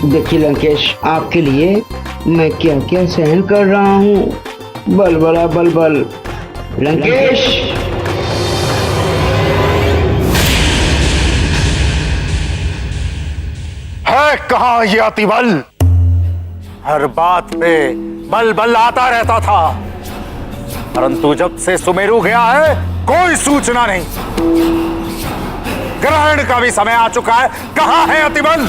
देखिए लंकेश, आपके लिए मैं क्या क्या सहन कर रहा हूँ। बलबला बलबल। लंकेश, है कहाँ ये अतिबल? हर बात पे बल बल आता रहता था, परंतु जब से सुमेरु गया है कोई सूचना नहीं। ग्रहण का भी समय आ चुका है, कहाँ है अतिबल?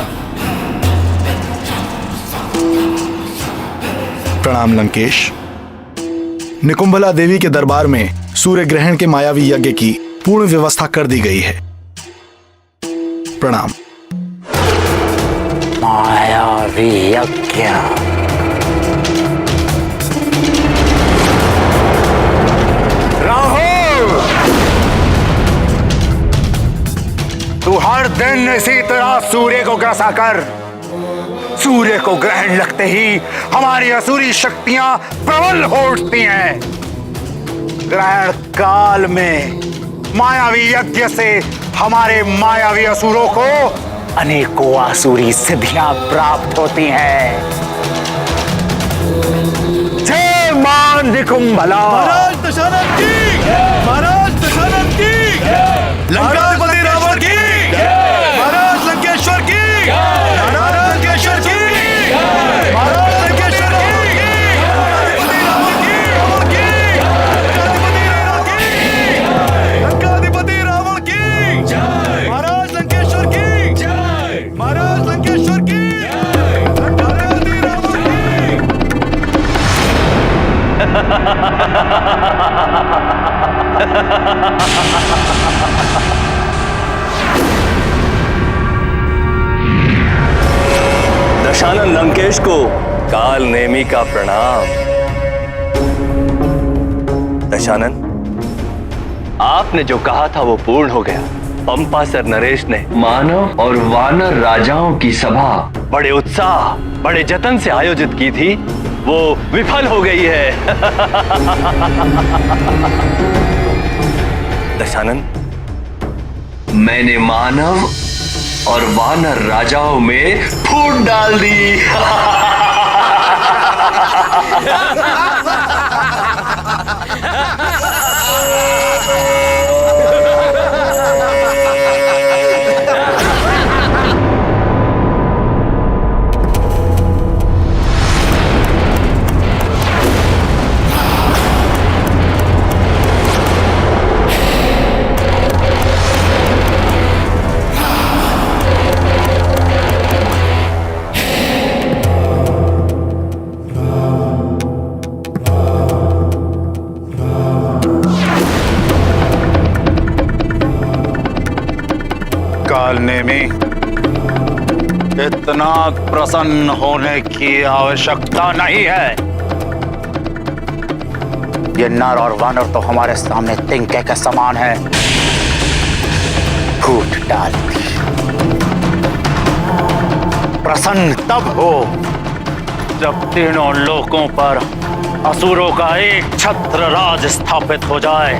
प्रणाम लंकेश। निकुंभला देवी के दरबार में सूर्य ग्रहण के मायावी यज्ञ की पूर्ण व्यवस्था कर दी गई है। प्रणाम। मायावी यज्ञ। राहुल, तू हर दिन इसी तरह सूर्य को ग्रसा कर। सूर्य को ग्रहण लगते ही हमारी असुरी शक्तियां प्रबल हो उठती हैं। ग्रहण काल में मायावी यज्ञ से हमारे मायावी असुरों को अनेकों आसुरी सिद्धियां प्राप्त होती हैं। जय मां निकुंभला। महाराज दशानन की, महाराज दशानन की, लंकाधिपति रावण की, महाराज लंकेश्वर की, महाराज लंकेश्वर की, महाराज लंकेश्वर की, लंकाधिपति रावण की, महाराज लंकेश्वर की, महाराज लंकेश्वर की, लंकाधिपति रावण दशानन लंकेश को काल नेमी का प्रणाम। दशानन, आपने जो कहा था वो पूर्ण हो गया। पंपासर नरेश ने मानव और वानर राजाओं की सभा बड़े उत्साह, बड़े जतन से आयोजित की थी, वो विफल हो गई है। दशानन, मैंने मानव और वानर राजाओं में फूट डाल दी। नेमी, इतना प्रसन्न होने की आवश्यकता नहीं है। ये नर और वानर तो हमारे सामने तिनके के समान है। फूट डाल दी। प्रसन्न तब हो जब तीनों लोकों पर असुरों का एक छत्र राज स्थापित हो जाए।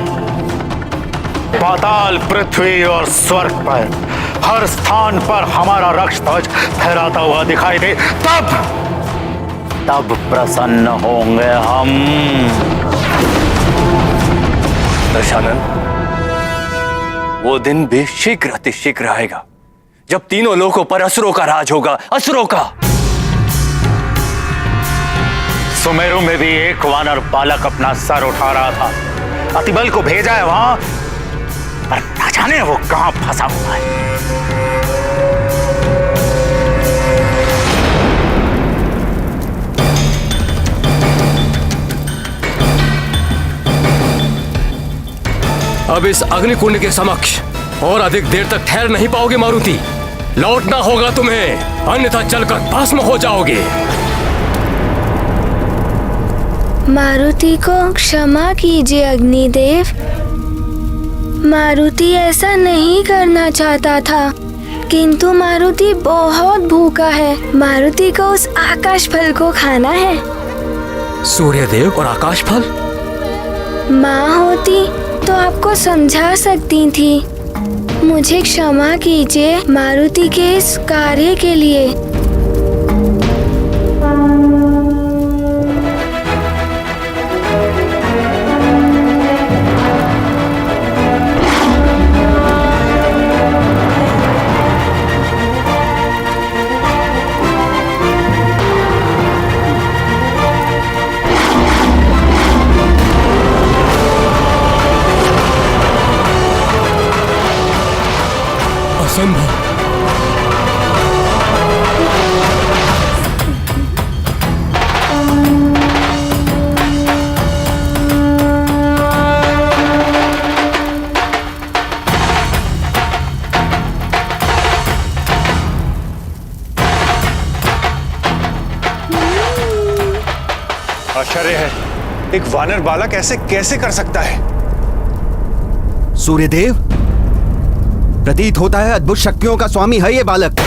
पाताल, पृथ्वी और स्वर्ग पर हर स्थान पर हमारा रक्त ध्वज फहराता हुआ दिखाई दे, तब प्रसन्न होंगे हम। दशानन, वो दिन भी शीघ्र अतिशीघ्र आएगा जब तीनों लोकों पर असुरों का राज होगा, असुरों का। सुमेरु में भी एक वानर बालक अपना सर उठा रहा था। अतिबल को भेजा है वहां, पर न जाने वो कहां फंसा हुआ है। अब इस अग्निकुंड के समक्ष और अधिक देर तक ठहर नहीं पाओगे मारुति। लौटना होगा तुम्हें, अन्यथा जलकर भस्म हो जाओगे। मारुति को क्षमा कीजिए अग्निदेव। मारुति ऐसा नहीं करना चाहता था, किंतु मारुति बहुत भूखा है। मारुति को उस आकाश फल को खाना है। सूर्यदेव और आकाश फल? माँ होती तो आपको समझा सकती थी। मुझे क्षमा कीजिए मारुति के इस कार्य के लिए। असंभव। आश्चर्य है, एक वानर बालक ऐसे कैसे कर सकता है? सूर्यदेव, प्रतीत होता है अद्भुत शक्तियों का स्वामी है ये बालक।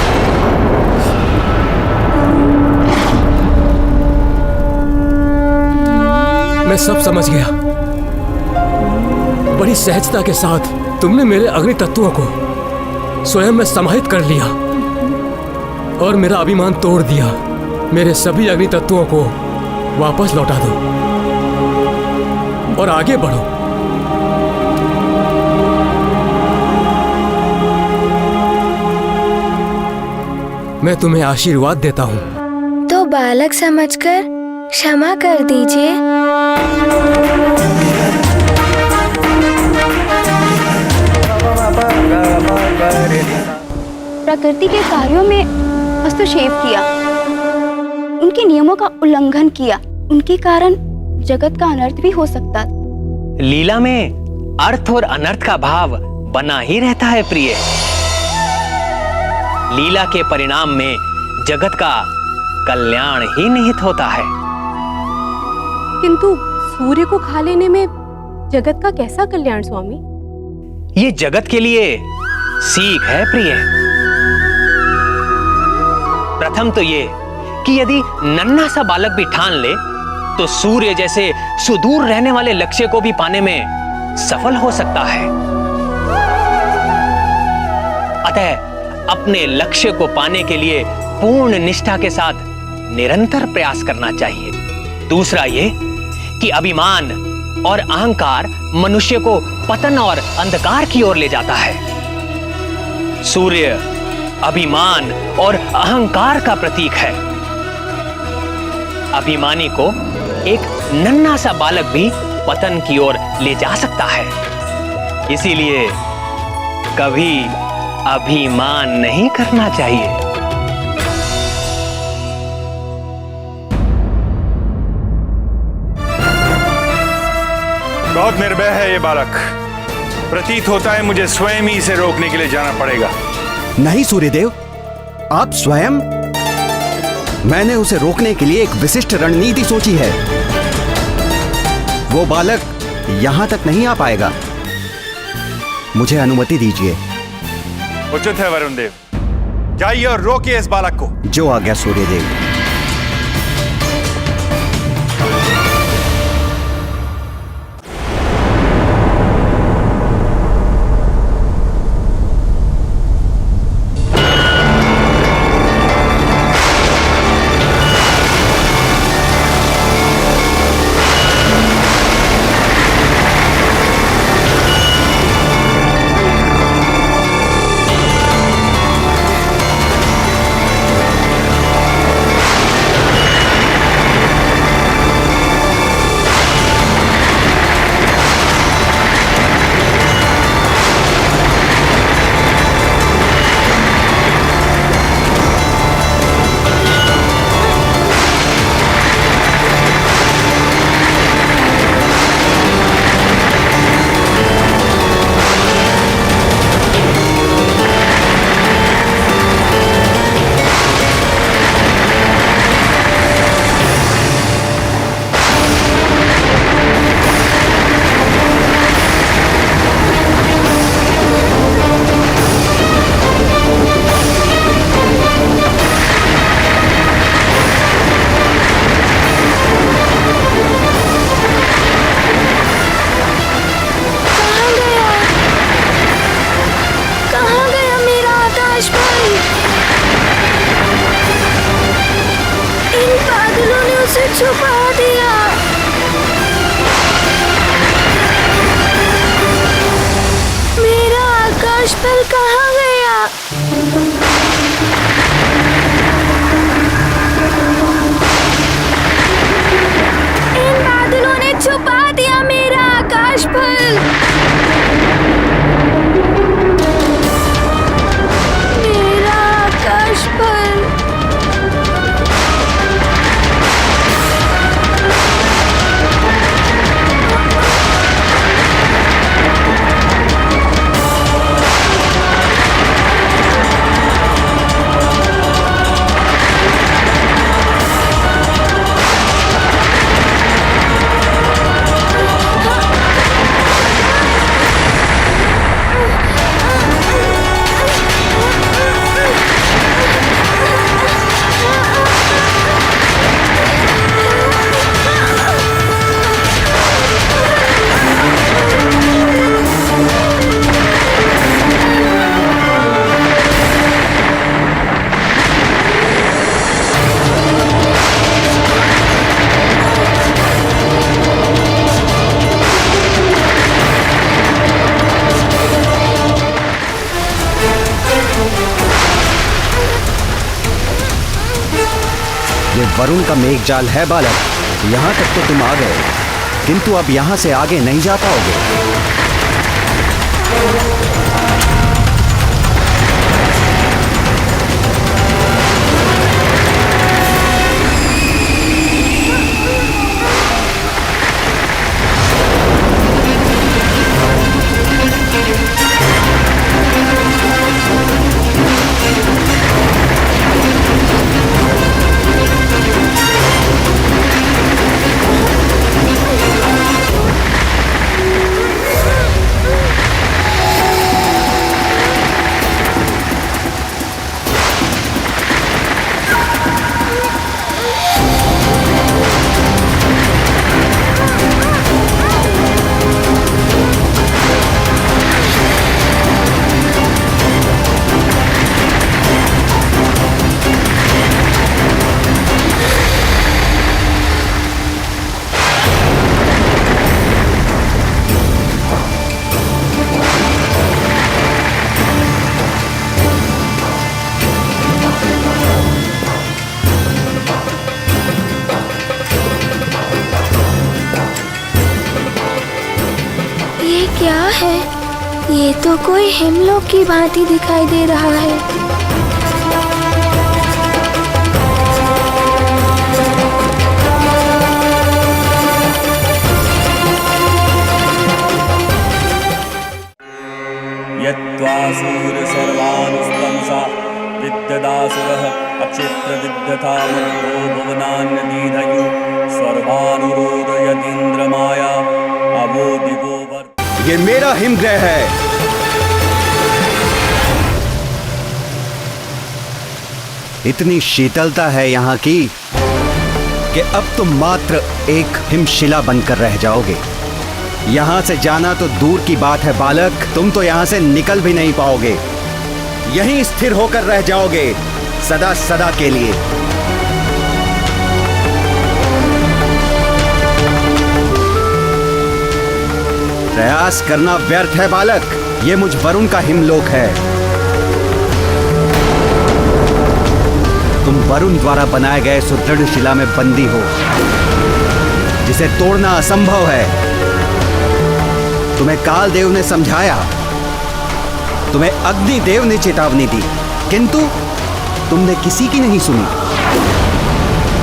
मैं सब समझ गया। बड़ी सहजता के साथ तुमने मेरे अग्नि तत्वों को स्वयं में समाहित कर लिया और मेरा अभिमान तोड़ दिया। मेरे सभी अग्नि तत्वों को वापस लौटा दो और आगे बढ़ो। मैं तुम्हें आशीर्वाद देता हूं। तो बालक समझकर क्षमा कर दीजिए। प्रकृति के कार्यों में हस्तक्षेप किया, उनके नियमों का उल्लंघन किया, उनके कारण जगत का अनर्थ भी हो सकता। लीला में अर्थ और अनर्थ का भाव बना ही रहता है प्रिय। लीला के परिणाम में जगत का कल्याण ही निहित होता है। किंतु सूर्य को खा लेने में जगत का कैसा कल्याण स्वामी? ये जगत के लिए सीख है प्रिय। प्रथम तो ये कि यदि नन्हा सा बालक भी ठान ले तो सूर्य जैसे सुदूर रहने वाले लक्ष्य को भी पाने में सफल हो सकता है। अतः अपने लक्ष्य को पाने के लिए पूर्ण निष्ठा के साथ निरंतर प्रयास करना चाहिए। दूसरा ये कि अभिमान और अहंकार मनुष्य को पतन और अंधकार की ओर ले जाता है। सूर्य अभिमान और अहंकार का प्रतीक है। अभिमानी को एक नन्हा सा बालक भी पतन की ओर ले जा सकता है। इसीलिए कभी अभिमान नहीं करना चाहिए। बहुत निर्भय है ये बालक। प्रतीत होता है मुझे स्वयं ही इसे रोकने के लिए जाना पड़ेगा। नहीं सूर्यदेव, आप स्वयं। मैंने उसे रोकने के लिए एक विशिष्ट रणनीति सोची है। वो बालक यहां तक नहीं आ पाएगा। मुझे अनुमति दीजिए। उचित है वरुण देव, जाइए और रोकिए इस बालक को। जो आज्ञा सूर्यदेव। छुपा दिया। मेरा आकाश पल कहाँ गया? इन बादलों ने छुपा दिया मेरा आकाश पल। वरुण का मेघजाल है बालक। यहाँ तक तो तुम आ गए, किंतु अब यहाँ से आगे नहीं जा पाओगे। क्या है? ये तो कोई हिमलोक की भांति दिखाई दे रहा है। यत्त्वासूर सर्वानुस्तंसा विद्यदासुरः अक्षित्र विद्यथा मुक्तो भुवनान्यदीधयु सर्वानुरोध यदीन्द्रमाया अवो दिवो वर्त। ये मेरा हिमग्रह है। इतनी शीतलता है यहाँ की कि अब तुम मात्र एक हिमशिला बनकर रह जाओगे। यहाँ से जाना तो दूर की बात है बालक, तुम तो यहाँ से निकल भी नहीं पाओगे। यहीं स्थिर होकर रह जाओगे सदा सदा के लिए। प्रयास करना व्यर्थ है बालक, ये मुझ वरुण का हिमलोक है। तुम वरुण द्वारा बनाए गए सुदृढ़ शिला में बंदी हो, जिसे तोड़ना असंभव है। तुम्हें कालदेव ने समझाया, तुम्हें अग्निदेव ने चेतावनी दी, किंतु तुमने किसी की नहीं सुनी।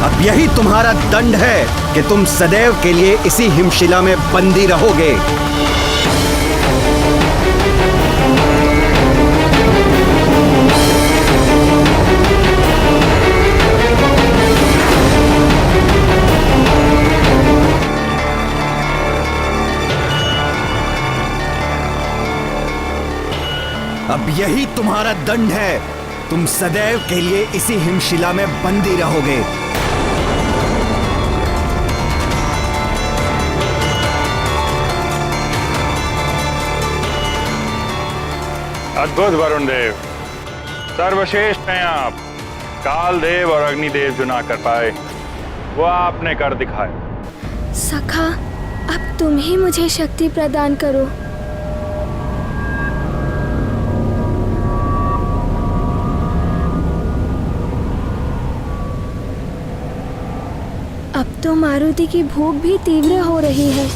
अब यही तुम्हारा दंड है कि तुम सदैव के लिए इसी हिमशिला में बंदी रहोगे। अब यही तुम्हारा दंड है, तुम सदैव के लिए इसी हिमशिला में बंदी रहोगे। अद्भुत वरुण देव, सर्वश्रेष्ठ हैं आप। काल देव और अग्निदेव जो ना कर पाए वो आपने कर दिखाया। सखा, अब तुम ही मुझे शक्ति प्रदान करो। अब तो मारुति की भूख भी तीव्र हो रही है।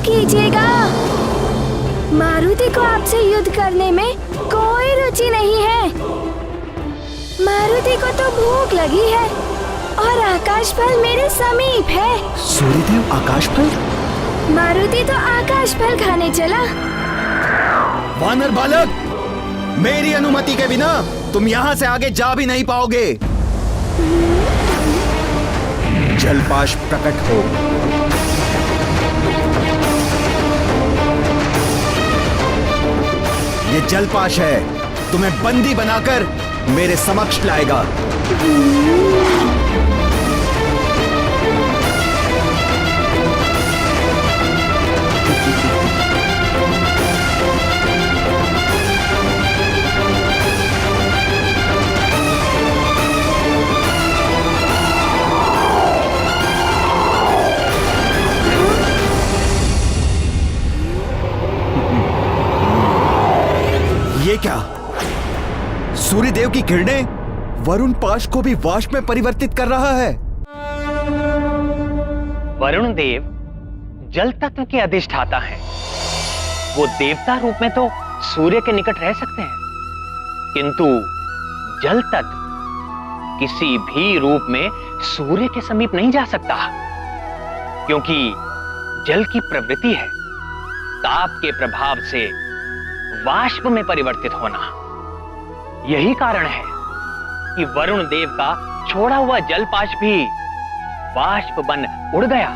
कीजिएगा। मारुति को आपसे युद्ध करने में कोई रुचि नहीं है। मारुति को तो भूख लगी है और आकाश फल मेरे समीप है। सूर्यदेव आकाश फल? मारुति तो आकाश फल खाने चला। वानर बालक, मेरी अनुमति के बिना तुम यहाँ से आगे जा भी नहीं पाओगे। जलपाश प्रकट हो। ये जलपाश है, तुम्हें बंदी बनाकर मेरे समक्ष लाएगा। ये क्या? सूर्यदेव की किरणें वरुण पाश को भी वाष्प में परिवर्तित कर रहा है। वरुण देव जल तत्व के अधिष्ठाता हैं। वो देवता रूप में तो सूर्य के निकट रह सकते हैं, किंतु जल तत्व किसी भी रूप में सूर्य के समीप नहीं जा सकता, क्योंकि जल की प्रवृत्ति है ताप के प्रभाव से वाष्प में परिवर्तित होना। यही कारण है कि वरुण देव का छोड़ा हुआ जलपाश भी वाष्प बन उड़ गया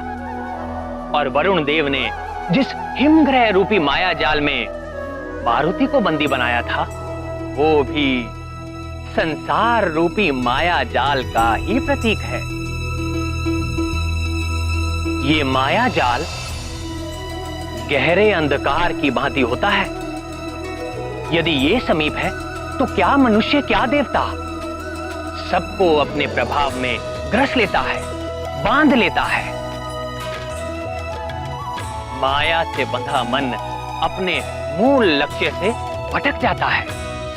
और वरुण देव ने जिस हिमग्रह रूपी माया जाल में मारुति को बंदी बनाया था, वो भी संसार रूपी माया जाल का ही प्रतीक है। ये माया जाल गहरे अंधकार की भांति होता है। यदि ये समीप है तो क्या मनुष्य क्या देवता सबको अपने प्रभाव में ग्रस लेता है, बांध लेता है। माया से बंधा मन अपने मूल लक्ष्य से भटक जाता है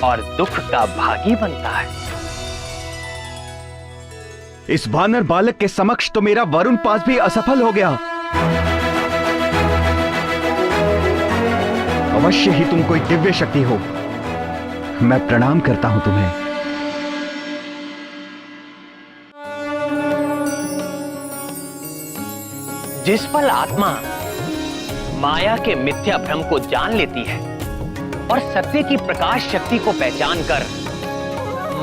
और दुख का भागी बनता है। इस वानर बालक के समक्ष तो मेरा वरुण पास भी असफल हो गया। अवश्य ही तुम कोई दिव्य शक्ति हो। मैं प्रणाम करता हूं तुम्हें। जिस पल आत्मा माया के मिथ्या भ्रम को जान लेती है और सत्य की प्रकाश शक्ति को पहचान कर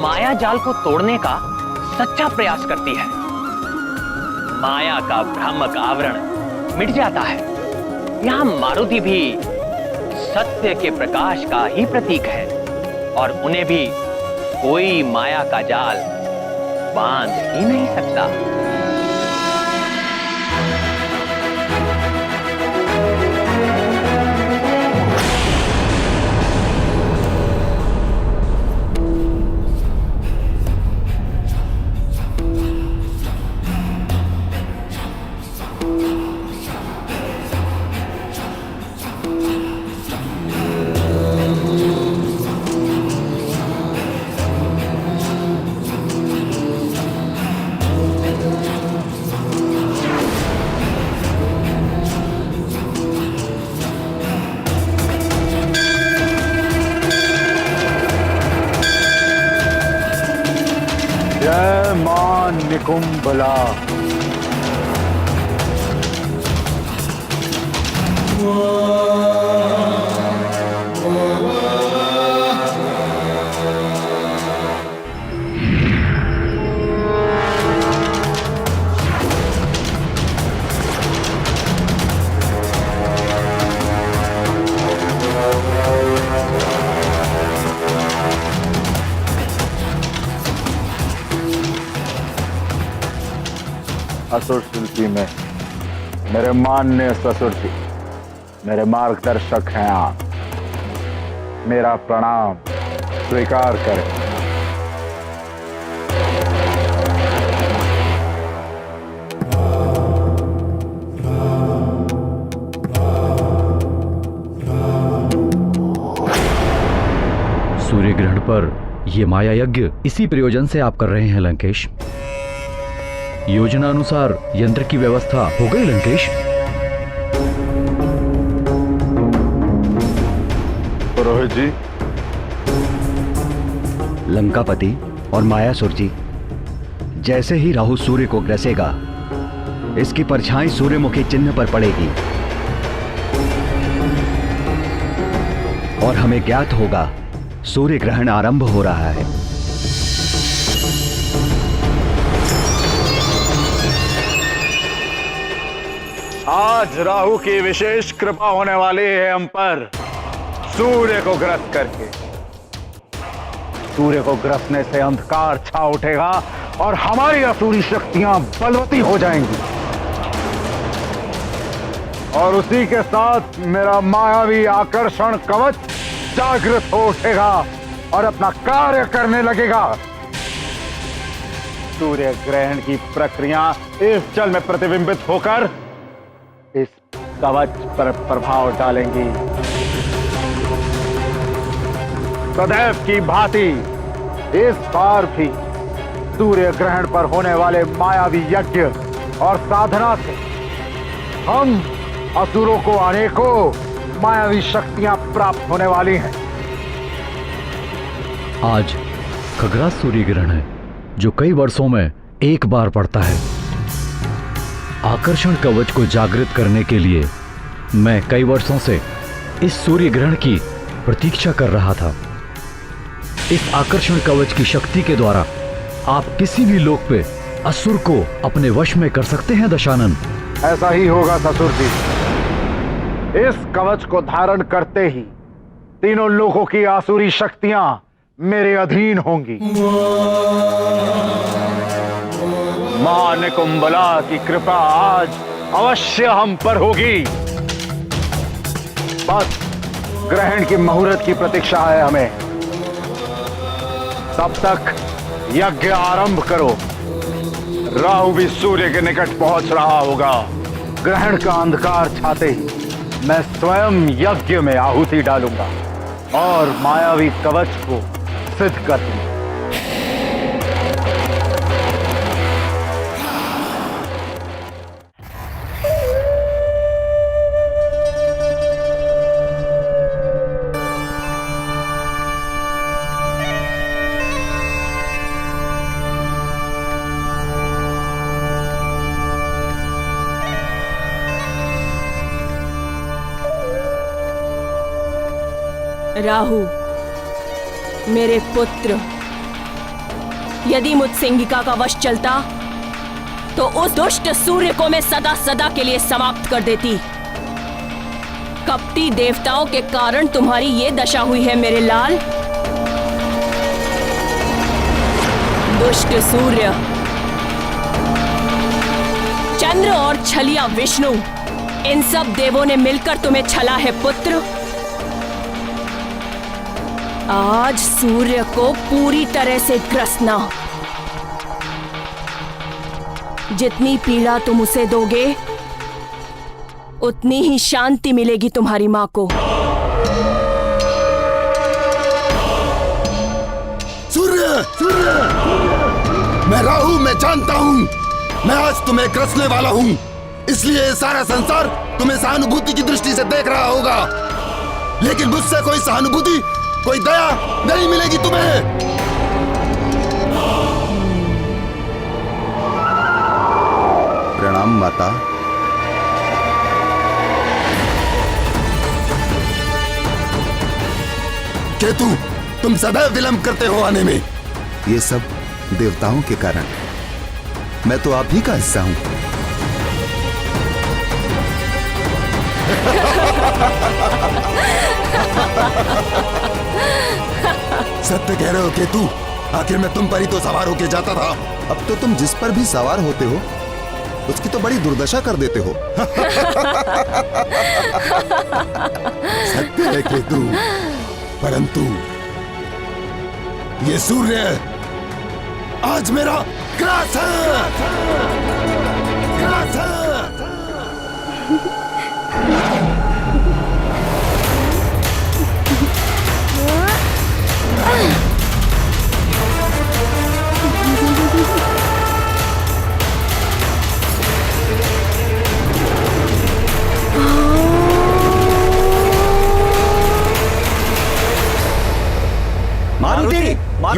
माया जाल को तोड़ने का सच्चा प्रयास करती है, माया का भ्रामक आवरण मिट जाता है। यहां मारुति भी सत्य के प्रकाश का ही प्रतीक है और उन्हें भी कोई माया का जाल बांध ही नहीं सकता। जय मां निकुंभला। असुर शिल्पी में मेरे माननीय ससुर जी, मेरे मार्गदर्शक हैं आप। मेरा प्रणाम स्वीकार करें। सूर्य ग्रहण पर यह माया यज्ञ इसी प्रयोजन से आप कर रहे हैं लंकेश। योजना अनुसार यंत्र की व्यवस्था हो गई लंकेश? पुरोहित जी। लंकापति और मायासुर जी, जैसे ही राहु सूर्य को ग्रसेगा, इसकी परछाई सूर्यमुखी चिन्ह पर पड़ेगी और हमें ज्ञात होगा सूर्य ग्रहण आरंभ हो रहा है। आज राहु की विशेष कृपा होने वाली है हम पर, सूर्य को ग्रस्त करके। सूर्य को ग्रसने से अंधकार छा उठेगा और हमारी असुरी शक्तियां बलवती हो जाएंगी और उसी के साथ मेरा मायावी आकर्षण कवच जागृत हो उठेगा और अपना कार्य करने लगेगा। सूर्य ग्रहण की प्रक्रिया इस जल में प्रतिबिंबित होकर इस कवच पर प्रभाव डालेंगी। सदैव की भांति इस बार भी सूर्य ग्रहण पर होने वाले मायावी यज्ञ और साधना से हम असुरों को अनेकों मायावी शक्तियां प्राप्त होने वाली हैं। आज खग्रास सूर्य ग्रहण है, जो कई वर्षों में एक बार पड़ता है। आकर्षण कवच को जागृत करने के लिए मैं कई वर्षों से इस सूर्य ग्रहण की प्रतीक्षा कर रहा था। इस आकर्षण कवच की शक्ति के द्वारा आप किसी भी लोक पे असुर को अपने वश में कर सकते हैं दशानन। ऐसा ही होगा ससुर जी। इस कवच को धारण करते ही तीनों लोगों की आसुरी शक्तियां मेरे अधीन होंगी। मां निकुंबला की कृपा आज अवश्य हम पर होगी। बस ग्रहण की मुहूर्त की प्रतीक्षा है हमें। तब तक यज्ञ आरंभ करो। राहु भी सूर्य के निकट पहुंच रहा होगा। ग्रहण का अंधकार छाते ही मैं स्वयं यज्ञ में आहुति डालूंगा और मायावी कवच को सिद्ध कर दूंगा। राहु, मेरे पुत्र, यदि मुझ सिंगिका का वश चलता तो उस दुष्ट सूर्य को मैं सदा सदा के लिए समाप्त कर देती। कपटी देवताओं के कारण तुम्हारी ये दशा हुई है मेरे लाल। दुष्ट सूर्य, चंद्र और छलिया विष्णु, इन सब देवों ने मिलकर तुम्हें छला है पुत्र। आज सूर्य को पूरी तरह से ग्रसना। जितनी पीड़ा तुम उसे दोगे उतनी ही शांति मिलेगी तुम्हारी मां को। सूर्य, सूर्य, मैं राहु, मैं जानता हूं मैं आज तुम्हें ग्रसने वाला हूं। इसलिए सारा संसार तुम्हें सहानुभूति की दृष्टि से देख रहा होगा, लेकिन मुझसे कोई सहानुभूति, कोई दया नहीं मिलेगी तुम्हें। प्रणाम माता। केतु, तुम सदैव विलंब करते हो आने में। ये सब देवताओं के कारण। मैं तो आप ही का हिस्सा हूं। सत्य कह रहे हो केतु। आखिर मैं तुम पर ही तो सवार होके जाता था। अब तो तुम जिस पर भी सवार होते हो उसकी तो बड़ी दुर्दशा कर देते हो। सत्य है केतु, परंतु ये सूर्य आज मेरा ग्रास है। ग्रास है।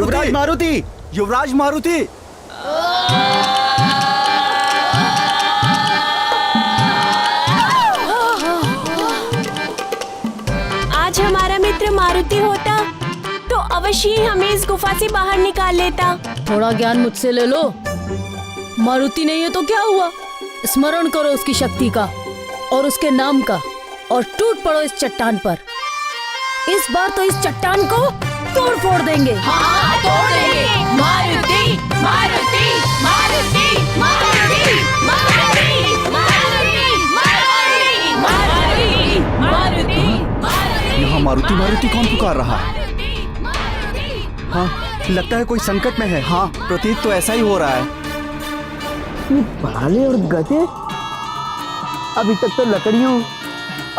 युवराज मारुति, युवराज मारुति। आज हमारा मित्र मारुति होता तो अवश्य ही हमें इस गुफा से बाहर निकाल लेता। थोड़ा ज्ञान मुझसे ले लो। मारुति नहीं है तो क्या हुआ, स्मरण करो उसकी शक्ति का और उसके नाम का और टूट पड़ो इस चट्टान पर। इस बार तो इस चट्टान को तोड़ फोड़ देंगे। हाँ, तोड़ देंगे। मारुति, मारुति, मारुति, मारुति, मारुति, मारुति, मारुति, मारुति। यहाँ मारुति मारुति कौन पुकार रहा है? हाँ, लगता है कोई संकट में है। हाँ, प्रतीत तो ऐसा ही हो रहा है। ये भाले और गधे अभी तक तो लकड़ियों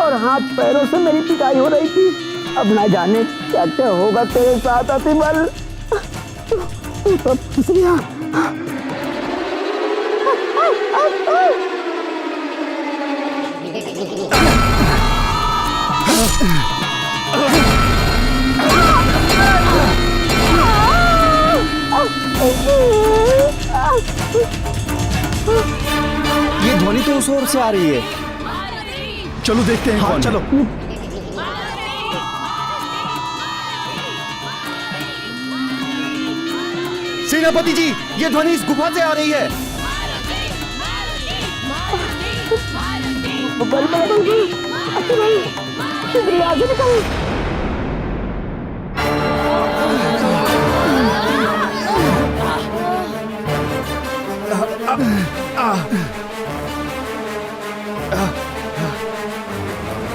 और हाथ पैरों से मेरी पिटाई हो रही थी। अब ना जाने क्या क्या होगा तेरे साथ अतिबल। तू तो फंस गया। ये ध्वनि तो उस ओर से आ रही है। चलो देखते हैं। हाँ, चलो। सेनापति जी, ये ध्वनि इस गुफा से आ रही है।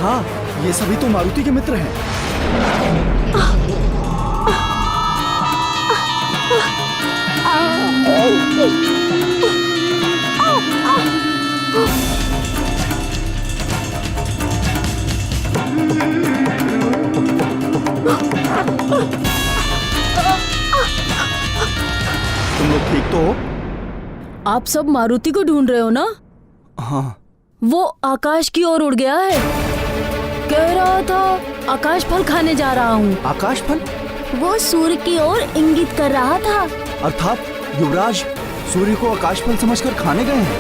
हाँ, ये सभी तो मारुति के मित्र हैं। तुम लोग ठीक तो हो? आप सब मारुति को ढूंढ रहे हो ना? हाँ। वो आकाश की ओर उड़ गया है। कह रहा था आकाश फल खाने जा रहा हूँ। आकाश फल? वो सूर्य की ओर इंगित कर रहा था। अर्थात युवराज सूर्य को आकाश फल समझकर खाने गए हैं।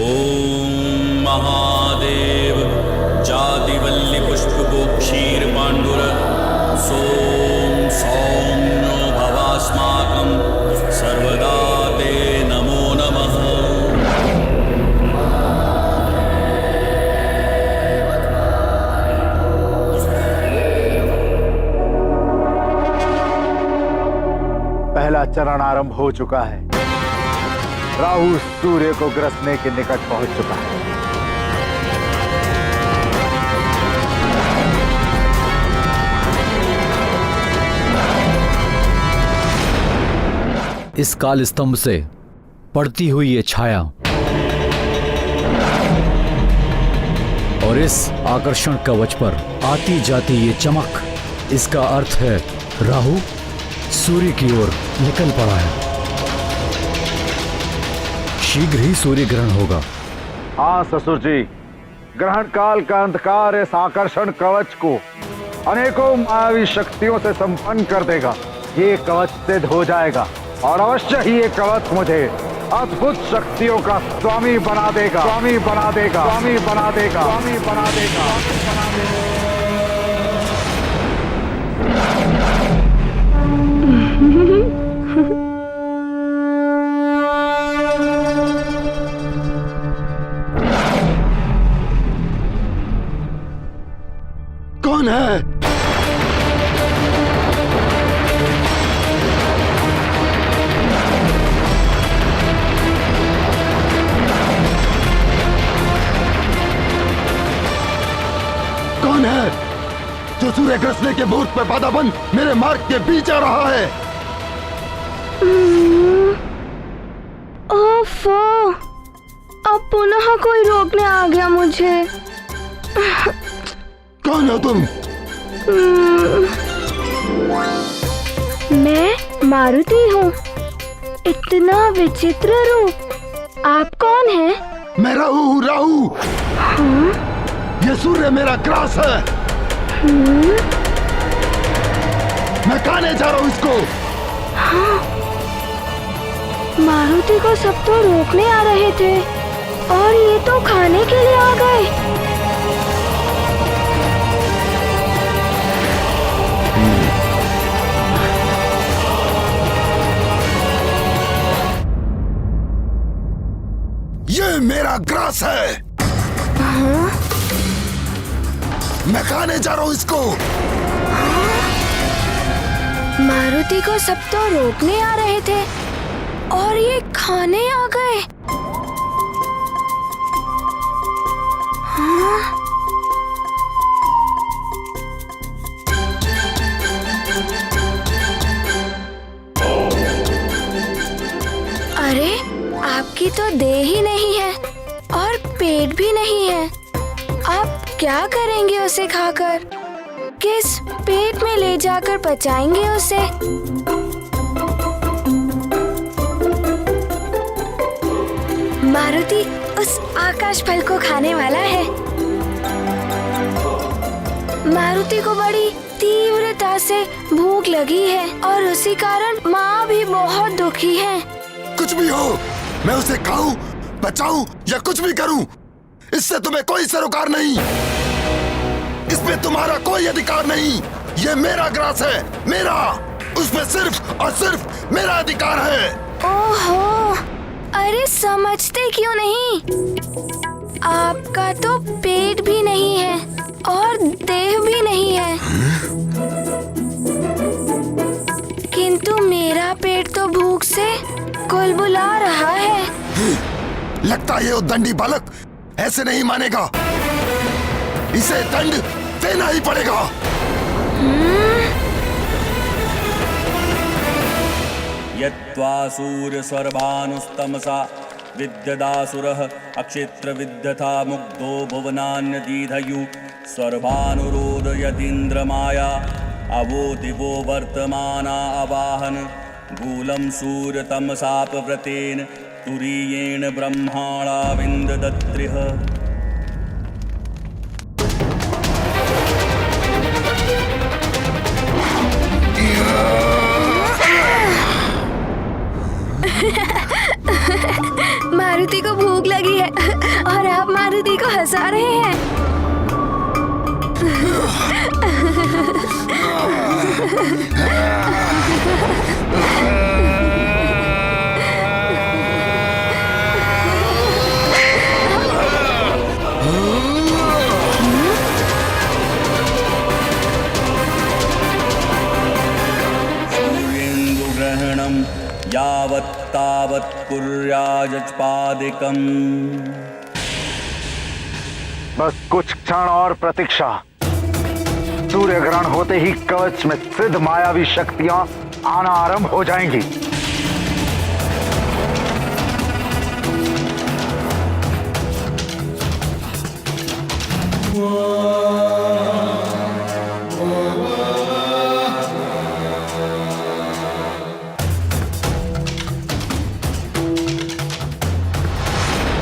ओम महादेव जातिवल्ली पुष्पको क्षीर पांडुर सोम सौम नो भवास्माकं सर्वदा ते नमो नमः। पहला चरण आरंभ हो चुका है। राहु सूर्य को ग्रसने के निकट पहुंच चुका है। इस काल स्तंभ से पड़ती हुई ये छाया और इस आकर्षण कवच पर आती जाती ये चमक, इसका अर्थ है राहु सूर्य की ओर निकल पड़ा है। शीघ्र ही सूर्य ग्रहण होगा। हाँ ससुर जी, ग्रहण काल का अंधकार इस आकर्षण कवच को अनेकों मायावी शक्तियों से संपन्न कर देगा। ये कवच सिद्ध हो जाएगा और अवश्य ही ये कवच मुझे अद्भुत शक्तियों का स्वामी बना देगा, स्वामी बना देगा, स्वामी बना देगा, स्वामी बना देगा, बना देगा। कौन है? कौन है जो सूर्य ग्रसने के मुहूर्त पे बाधाबंद मेरे मार्ग के बीच आ रहा है? ओफो, अब पुनः कोई रोकने आ गया मुझे। कौन हो तुम? मैं मारुति हूँ। इतना विचित्र रूप। आप कौन हैं? मैं राहु हूँ, राहु। हाँ? ये सूर्य मेरा ग्रास है। मैं खाने जा रहा हूँ इसको। हाँ, मारुति को सब तो रोकने आ रहे थे और ये तो खाने के लिए आ गए। ये मेरा ग्रास है। हाँ? मैं खाने जा रहा हूँ इसको। मारुति को सब तो रोकने आ रहे थे और ये खाने आ गए। हाँ? अरे आपकी तो देह ही नहीं है और पेट भी नहीं है। आप क्या करेंगे उसे खाकर? किस पेट में ले जाकर पचाएंगे उसे? मारुति उस आकाश फल को खाने वाला है। मारुति को बड़ी तीव्रता से भूख लगी है और उसी कारण माँ भी बहुत दुखी है। कुछ भी हो, मैं उसे खाऊं, बचाऊं या कुछ भी करूं, इससे तुम्हें कोई सरोकार नहीं। इसमें तुम्हारा कोई अधिकार नहीं। ये मेरा ग्रास है, मेरा। उसमें सिर्फ और सिर्फ मेरा अधिकार है। ओहो, अरे समझते क्यों नहीं? आपका तो पेट भी नहीं है और देह भी नहीं है। किंतु मेरा पेट तो भूख से कुलबुला रहा है। लगता है ये उद्दंडी बालक ऐसे नहीं मानेगा। इसे दंड देना ही पड़ेगा। यत्वा सूर्यस्वर्भानुस्तमसा विद्यदासुरः अक्षेत्र विद्यथा मुग्धो भुवनान्यदीधयु स्वर्भानुरोदयतीन्द्रमाया अवो दिवो वर्तमाना अवाहन गूलं सूर्यतमसापव्रतेन तुरीयेण ब्रह्माणा विन्ददत्रिः। मारुति को भूख लगी है और आप मारुति को हंसा रहे हैं। सूर्येन्दुग्रहणं यावत् तावत् कुर्याजपादिकम्। बस कुछ क्षण और प्रतीक्षा। सूर्य ग्रहण होते ही कवच में सिद्ध मायावी शक्तियां आना आरंभ हो जाएंगी।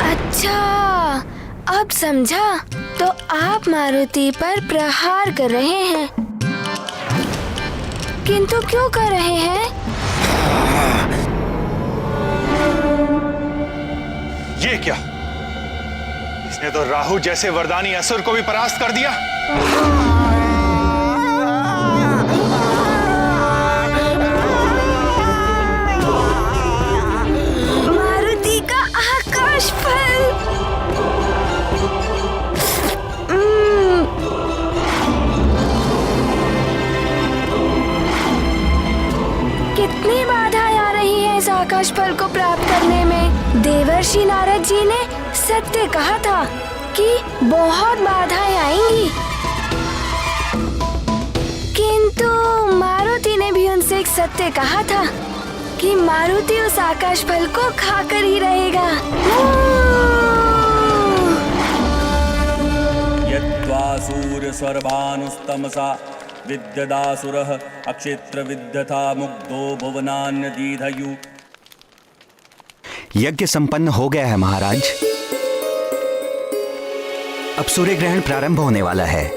अच्छा, अब समझा। तो आप मारुति पर प्रहार कर रहे हैं, किंतु क्यों कर रहे हैं? ये क्या? इसने तो राहु जैसे वरदानी असुर को भी परास्त कर दिया। मारुति का आकाश फल। कितनी बाधाएं आ रही हैं इस आकाश फल को प्राप्त करने में। देवर्षि नारद जी ने सत्य कहा था कि बहुत बाधाएं आएंगी, किंतु मारुति ने भी उनसे एक सत्य कहा था कि मारुति उस आकाश फल को खाकर ही रहेगा। यत्वा सूर्यस्वर्भानुस्तमसा विद्यदासुरः अक्षेत्र विद्यथा मुग्धो भुवनान्यदीधयु। यज्ञ संपन्न हो गया है महाराज। अब सूर्य ग्रहण प्रारंभ होने वाला है।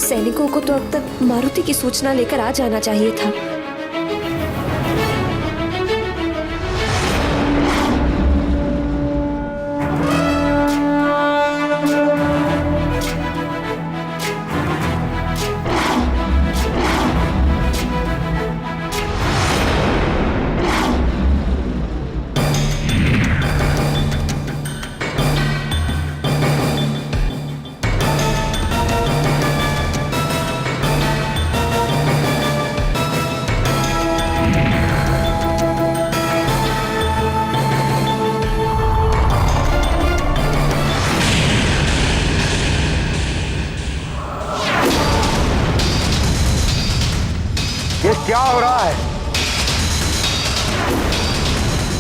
सैनिकों को तो अब तक मारुति की सूचना लेकर आ जाना चाहिए था। ये क्या हो रहा है?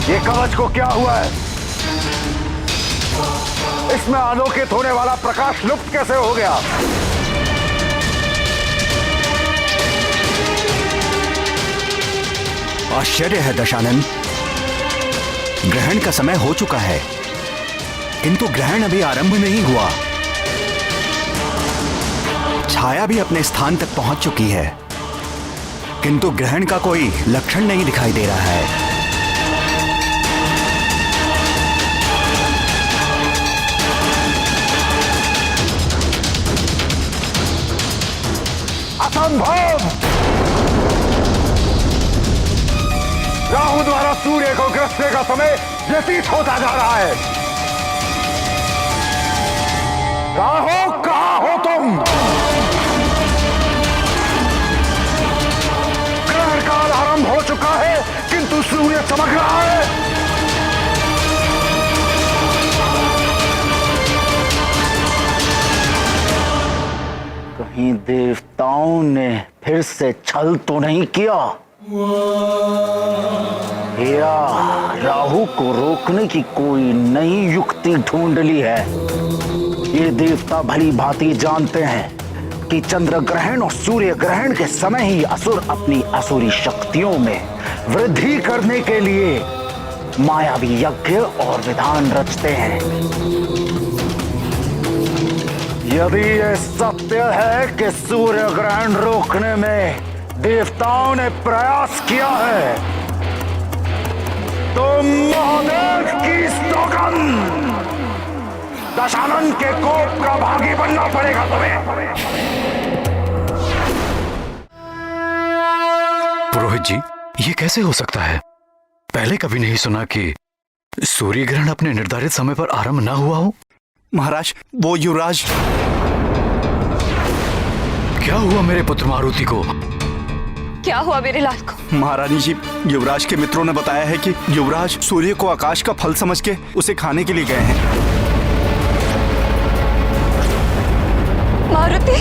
ये कवच को क्या हुआ है? इसमें आलोकित होने वाला प्रकाश लुप्त कैसे हो गया? आश्चर्य है दशानन, ग्रहण का समय हो चुका है किंतु ग्रहण अभी आरंभ नहीं हुआ। छाया भी अपने स्थान तक पहुंच चुकी है किंतु ग्रहण का कोई लक्षण नहीं दिखाई दे रहा है। असंभव! राहु द्वारा सूर्य को ग्रसने का समय व्यतीत होता जा रहा है। राहु, कहां हो तुम? ग्रहण काल आरंभ हो चुका है किंतु सूर्य चमक रहा है। कहीं देवताओं ने फिर से छल तो नहीं किया या राहु को रोकने की कोई नई युक्ति ढूंढ ली है। ये देवता भली भांति जानते हैं कि चंद्र ग्रहण और सूर्य ग्रहण के समय ही असुर अपनी असुरी शक्तियों में वृद्धि करने के लिए मायावी यज्ञ और विधान रचते हैं। यदि यह सत्य है कि सूर्य ग्रहण रोकने में देवताओं ने प्रयास किया है तो महादेव की सौगंध, दशानन के कोप का भागी बनना पड़ेगा तुम्हें। पुरोहित जी, ये कैसे हो सकता है? पहले कभी नहीं सुना कि सूर्य ग्रहण अपने निर्धारित समय पर आरंभ ना हुआ हो। महाराज, वो युवराज। क्या हुआ मेरे पुत्र मारुति को? क्या हुआ मेरे लाल को? महारानी जी, युवराज के मित्रों ने बताया है कि युवराज सूर्य को आकाश का फल समझ के उसे खाने के लिए गए हैं। मारुति,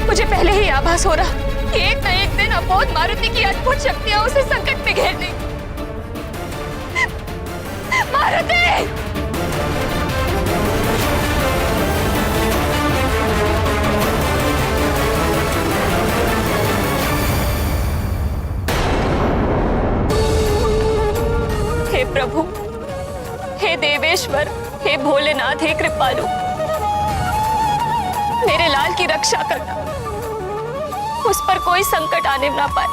मुझे पहले ही आभास हो रहा कि एक न एक दिन अबोध मारुति की अद्भुत शक्तियां उसे संकट में घेर देंगी। मारुति! हे प्रभु, हे देवेश्वर, हे भोलेनाथ, हे कृपालु, मेरे लाल की रक्षा करना, उस पर कोई संकट आने ना पाए।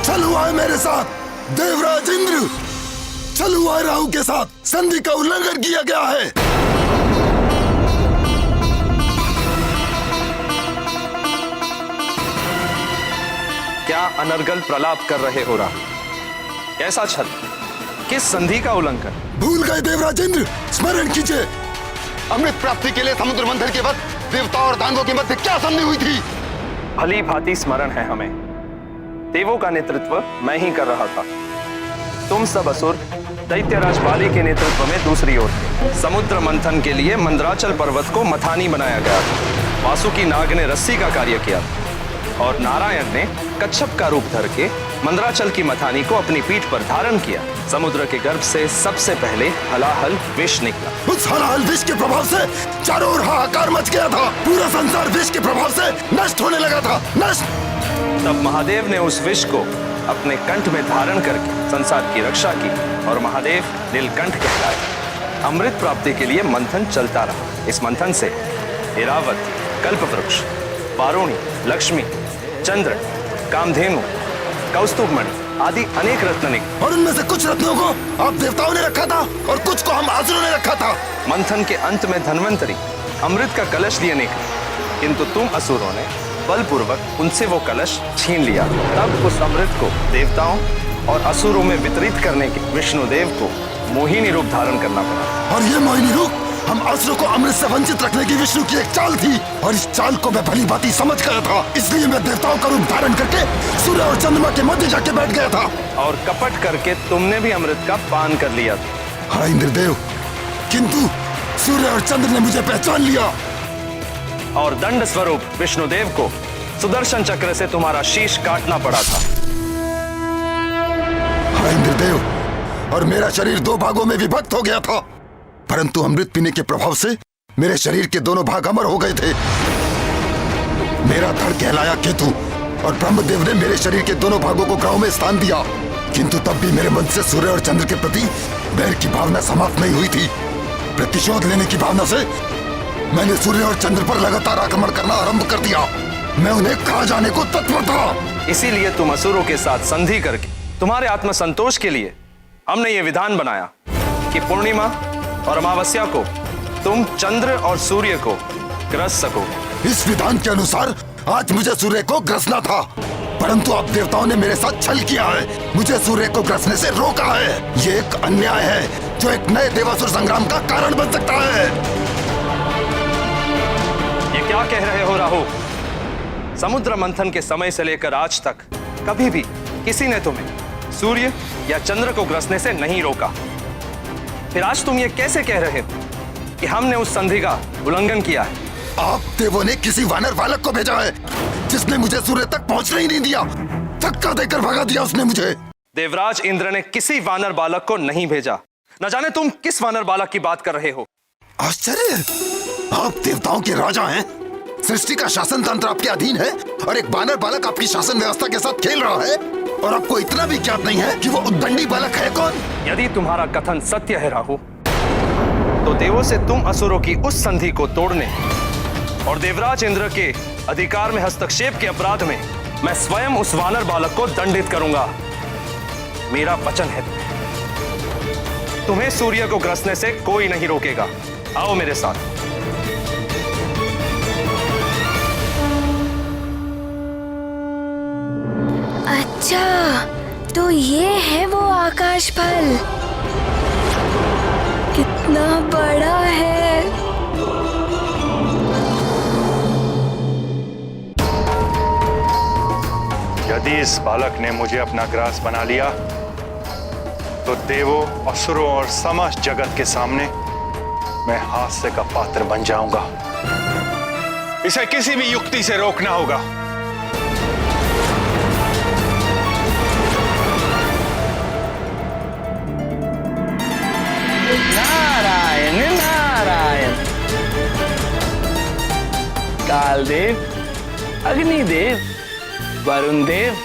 चलो आए मेरे साथ देवराज इंद्र, चलो आए राहु के साथ संधि का उल्लंघन किया गया है। क्या अनर्गल प्रलाप कर रहे हो राहु? कैसा छल? किस संधि का उल्लंघन? भूल गए देवराज इंद्र, स्मरण कीजिए। अमृत प्राप्ति के लिए समुद्र मंथन के वक्त देवताओं और दानवों के मध्य क्या संधि हुई थी? भली भांति स्मरण है हमें। देवों का नेतृत्व मैं ही कर रहा था। तुम सब असुर दैत्यराज बाली के नेतृत्व में दूसरी ओर थे। समुद्र मंथन के लिए मंदराचल पर्वत को मथानी बनाया गया। वासुकी नाग ने रस्सी का कार्य किया। और नारायण ने कच्छप का रूप धर के मंदराचल की मथानी को अपनी पीठ पर धारण किया। समुद्र के गर्भ से सबसे पहले हलाहल विष निकला। उस हलाहल विष के प्रभाव से चारों ओर हाहाकार मच गया था। पूरा संसार विष के प्रभाव से नष्ट होने लगा था। नष्ट। तब महादेव ने उस विष को अपने कंठ में धारण करके संसार की रक्षा की और महादेव नीलकंठ कहलाए। अमृत प्राप्ति के लिए मंथन चलता रहा। इस मंथन से ऐरावत, कल्पवृक्ष, वारुणी, लक्ष्मी, चंद्र, कामधेनु, कौस्तुभमणि आदि अनेक रत्न निकले। और उनमें से कुछ रत्नों को आप देवताओं ने रखा था और कुछ को हम असुरों ने रखा था। मंथन के अंत में धन्वंतरी अमृत का कलश लिए निकले, किंतु तुम असुरों ने बलपूर्वक उनसे वो कलश छीन लिया। तब उस अमृत को देवताओं और असुरों में वितरित करने के विष्णुदेव को मोहिनी रूप धारण करना पड़ा। और ये मोहिनी रूप हम असुरों को अमृत से वंचित रखने की विष्णु की एक चाल थी और इस चाल को मैं भली भांति समझ गया था। इसलिए मैं देवताओं का रूप धारण करके सूर्य और चंद्रमा के मध्य जाके बैठ गया था। और कपट करके तुमने भी अमृत का पान कर लिया था। हाँ इंद्रदेव, किंतु सूर्य और चंद्र ने मुझे पहचान लिया और दंड स्वरूप विष्णुदेव को सुदर्शन चक्र से तुम्हारा शीश काटना पड़ा था। हाँ इंद्रदेव, और मेरा शरीर दो भागों में विभक्त हो गया था, परंतु अमृत पीने के प्रभाव से मेरे शरीर के दोनों भाग अमर हो गए थे। मेरा धड़ कहलाया केतु और ब्रह्मदेव ने मेरे शरीर के दोनों भागों को ग्रहों में स्थान दिया, किंतु तब भी मेरे मन से सूर्य और चंद्र के प्रति बैर की भावना समाप्त नहीं हुई थी। प्रतिशोध लेने की भावना से मैंने सूर्य और चंद्र पर लगातार आक्रमण करना आरंभ कर दिया। मैं उन्हें खा जाने को तत्पर था। इसीलिए तुम असुरों के साथ संधि करके तुम्हारे आत्मसंतोष के लिए हमने ये विधान बनाया कि पूर्णिमा और अमावस्या को तुम चंद्र और सूर्य को ग्रस सको। इस विधान के अनुसार आज मुझे सूर्य को ग्रसना था, परंतु अब देवताओं ने मेरे साथ छल किया है, मुझे सूर्य को ग्रसने से रोका है। ये एक अन्याय है जो एक नए देवासुर संग्राम का कारण बन सकता है। ये क्या कह रहे हो राहु? समुद्र मंथन के समय से लेकर आज तक कभी भी किसी ने तुम्हें सूर्य या चंद्र को ग्रसने से नहीं रोका। फिर आज तुम ये कैसे कह रहे हो कि हमने उस संधि का उल्लंघन किया है? आप देवों ने किसी वानर बालक को भेजा है जिसने मुझे सूर्य तक पहुंचने ही नहीं दिया। धक्का देकर भगा दिया उसने मुझे। देवराज इंद्र ने किसी वानर बालक को नहीं भेजा। न जाने तुम किस वानर बालक की बात कर रहे हो। आश्चर्य, आप देवताओं के राजा हैं, सृष्टि का शासन तंत्र आपके अधीन है और एक वानर बालक आपकी शासन व्यवस्था के साथ खेल रहा है और आपको इतना भी ज्ञात नहीं है कि वो उद्दंडी बालक है कौन? यदि तुम्हारा कथन सत्य है राहु, तो देवों से तुम असुरों की उस संधि को तोड़ने और देवराज इंद्र के अधिकार में हस्तक्षेप के अपराध में मैं स्वयं उस वानर बालक को दंडित करूंगा। मेरा वचन है तुम्हें सूर्य को ग्रसने से कोई नहीं रोकेगा। आओ मेरे साथ। अच्छा, तो ये है वो आकाश फल। कितना बड़ा है। यदि इस बालक ने मुझे अपना ग्रास बना लिया तो देवों, असुरों और समस्त जगत के सामने मैं हास्य का पात्र बन जाऊंगा। इसे किसी भी युक्ति से रोकना होगा। नारायण नारायण। कालदेव, अग्निदेव, वरुण देव,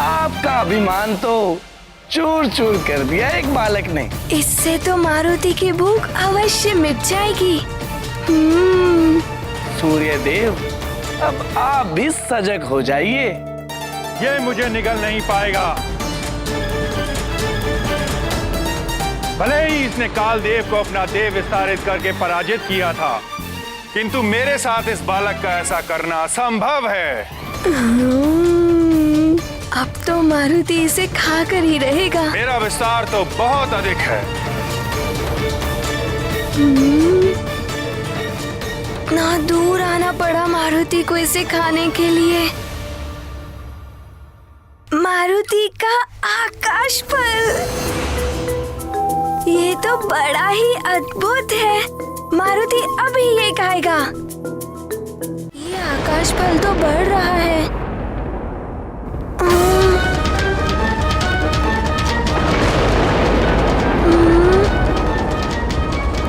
आपका अभिमान तो चूर चूर कर दिया एक बालक ने। इससे तो मारुति की भूख अवश्य मिट जाएगी। सूर्य देव, अब आप भी सजग हो जाइए। ये मुझे निगल नहीं पाएगा। भले ही इसने कालदेव को अपना देव विस्तारित करके पराजित किया था, किंतु मेरे साथ इस बालक का ऐसा करना असंभव है। अब तो मारुति इसे खाकर ही रहेगा। मेरा विस्तार तो बहुत अधिक है। इतना दूर आना पड़ा मारुति को इसे खाने के लिए। मारुति का आकाश फल, ये तो बड़ा ही अद्भुत है। मारुति अभी ये खाएगा। ये आकाश फल तो बढ़ रहा है।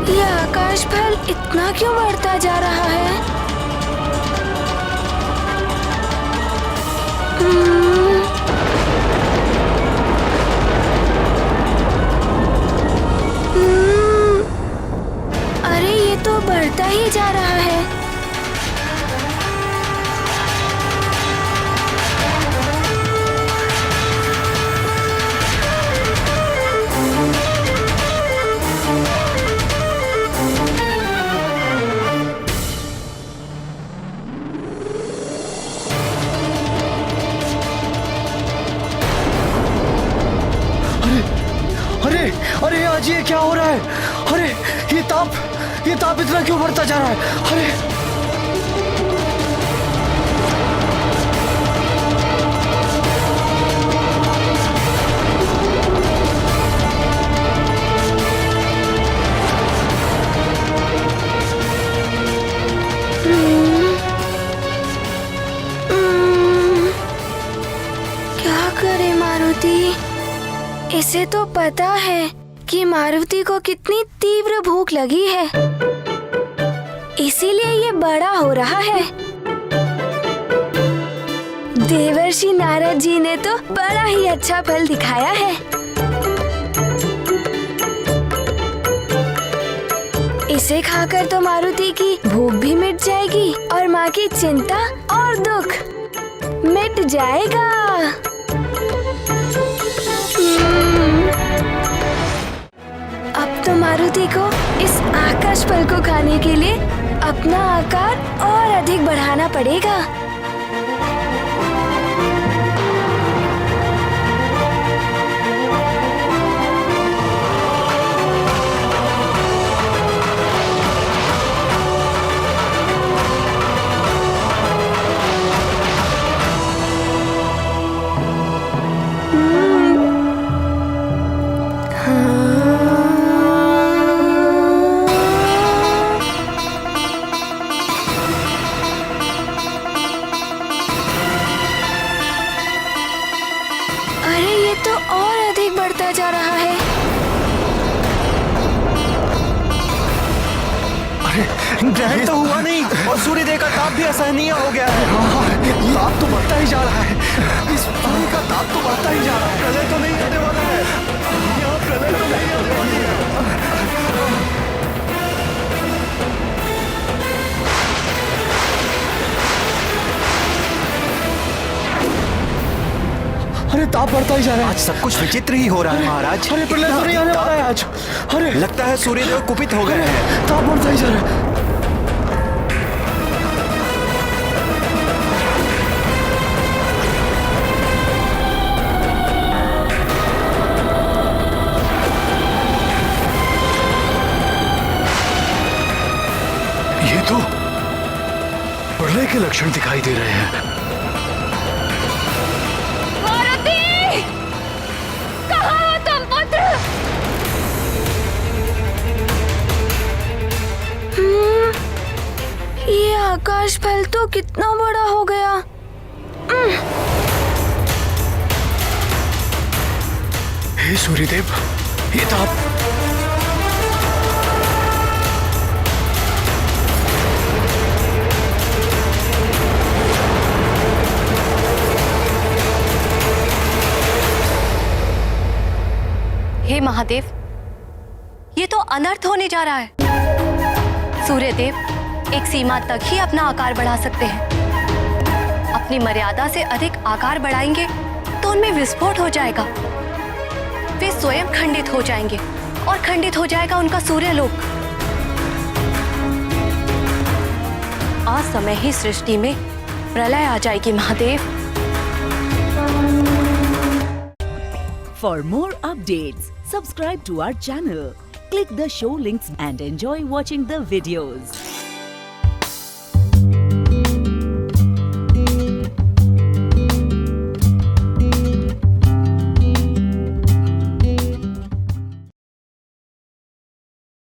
ये आकाश फल इतना क्यों बढ़ता जा रहा है? अरे ये तो बढ़ता ही जा रहा है। अरे आज ये क्या हो रहा है? अरे ये ताप इतना क्यों बढ़ता जा रहा है? अरे क्या करे मारुति? इसे तो पता है कि मारुति को कितनी तीव्र भूख लगी है, इसीलिए ये बड़ा हो रहा है। देवर्षि नारद जी ने तो बड़ा ही अच्छा फल दिखाया है। इसे खाकर तो मारुति की भूख भी मिट जाएगी और माँ की चिंता और दुख मिट जाएगा। अब तो मारुति को इस आकाश फल को खाने के लिए अपना आकार और अधिक बढ़ाना पड़ेगा। ग्रहण तो हुआ नहीं और सूर्यदेव का ताप भी असहनीय हो गया है। ताप तो बढ़ता ही जा रहा है। इस पानी का ताप तो बढ़ता ही जा रहा है। प्रलय तो नहीं आने वाला है। यहाँ प्रलय तो नहीं आने वाली है। अरे ताप बढ़ता ही जा रहा है। आज सब कुछ विचित्र ही हो रहा है महाराज। अरे प्रलय तो नहीं आने वाला है आज। अरे लगता है सूर्यदेव कुपित हो गए हैं। ताप बढ़ता ही जा रहा है। ये तो प्रलय के लक्षण दिखाई दे रहे हैं। मारुति! कहाँ हो तुम पुत्र? ये आकाश फल तो कितना बड़ा हो गया। हे सूर्यदेव, ये ताप हे महादेव, ये तो अनर्थ होने जा रहा है। सूर्यदेव एक सीमा तक ही अपना आकार बढ़ा सकते हैं। अपनी मर्यादा से अधिक आकार बढ़ाएंगे तो उनमें विस्फोट हो जाएगा। वे स्वयं खंडित हो जाएंगे और खंडित हो जाएगा उनका सूर्यलोक। असमय ही सृष्टि में प्रलय आ जाएगी Mahadev. For more updates, subscribe to our channel, click the show links and enjoy watching the videos.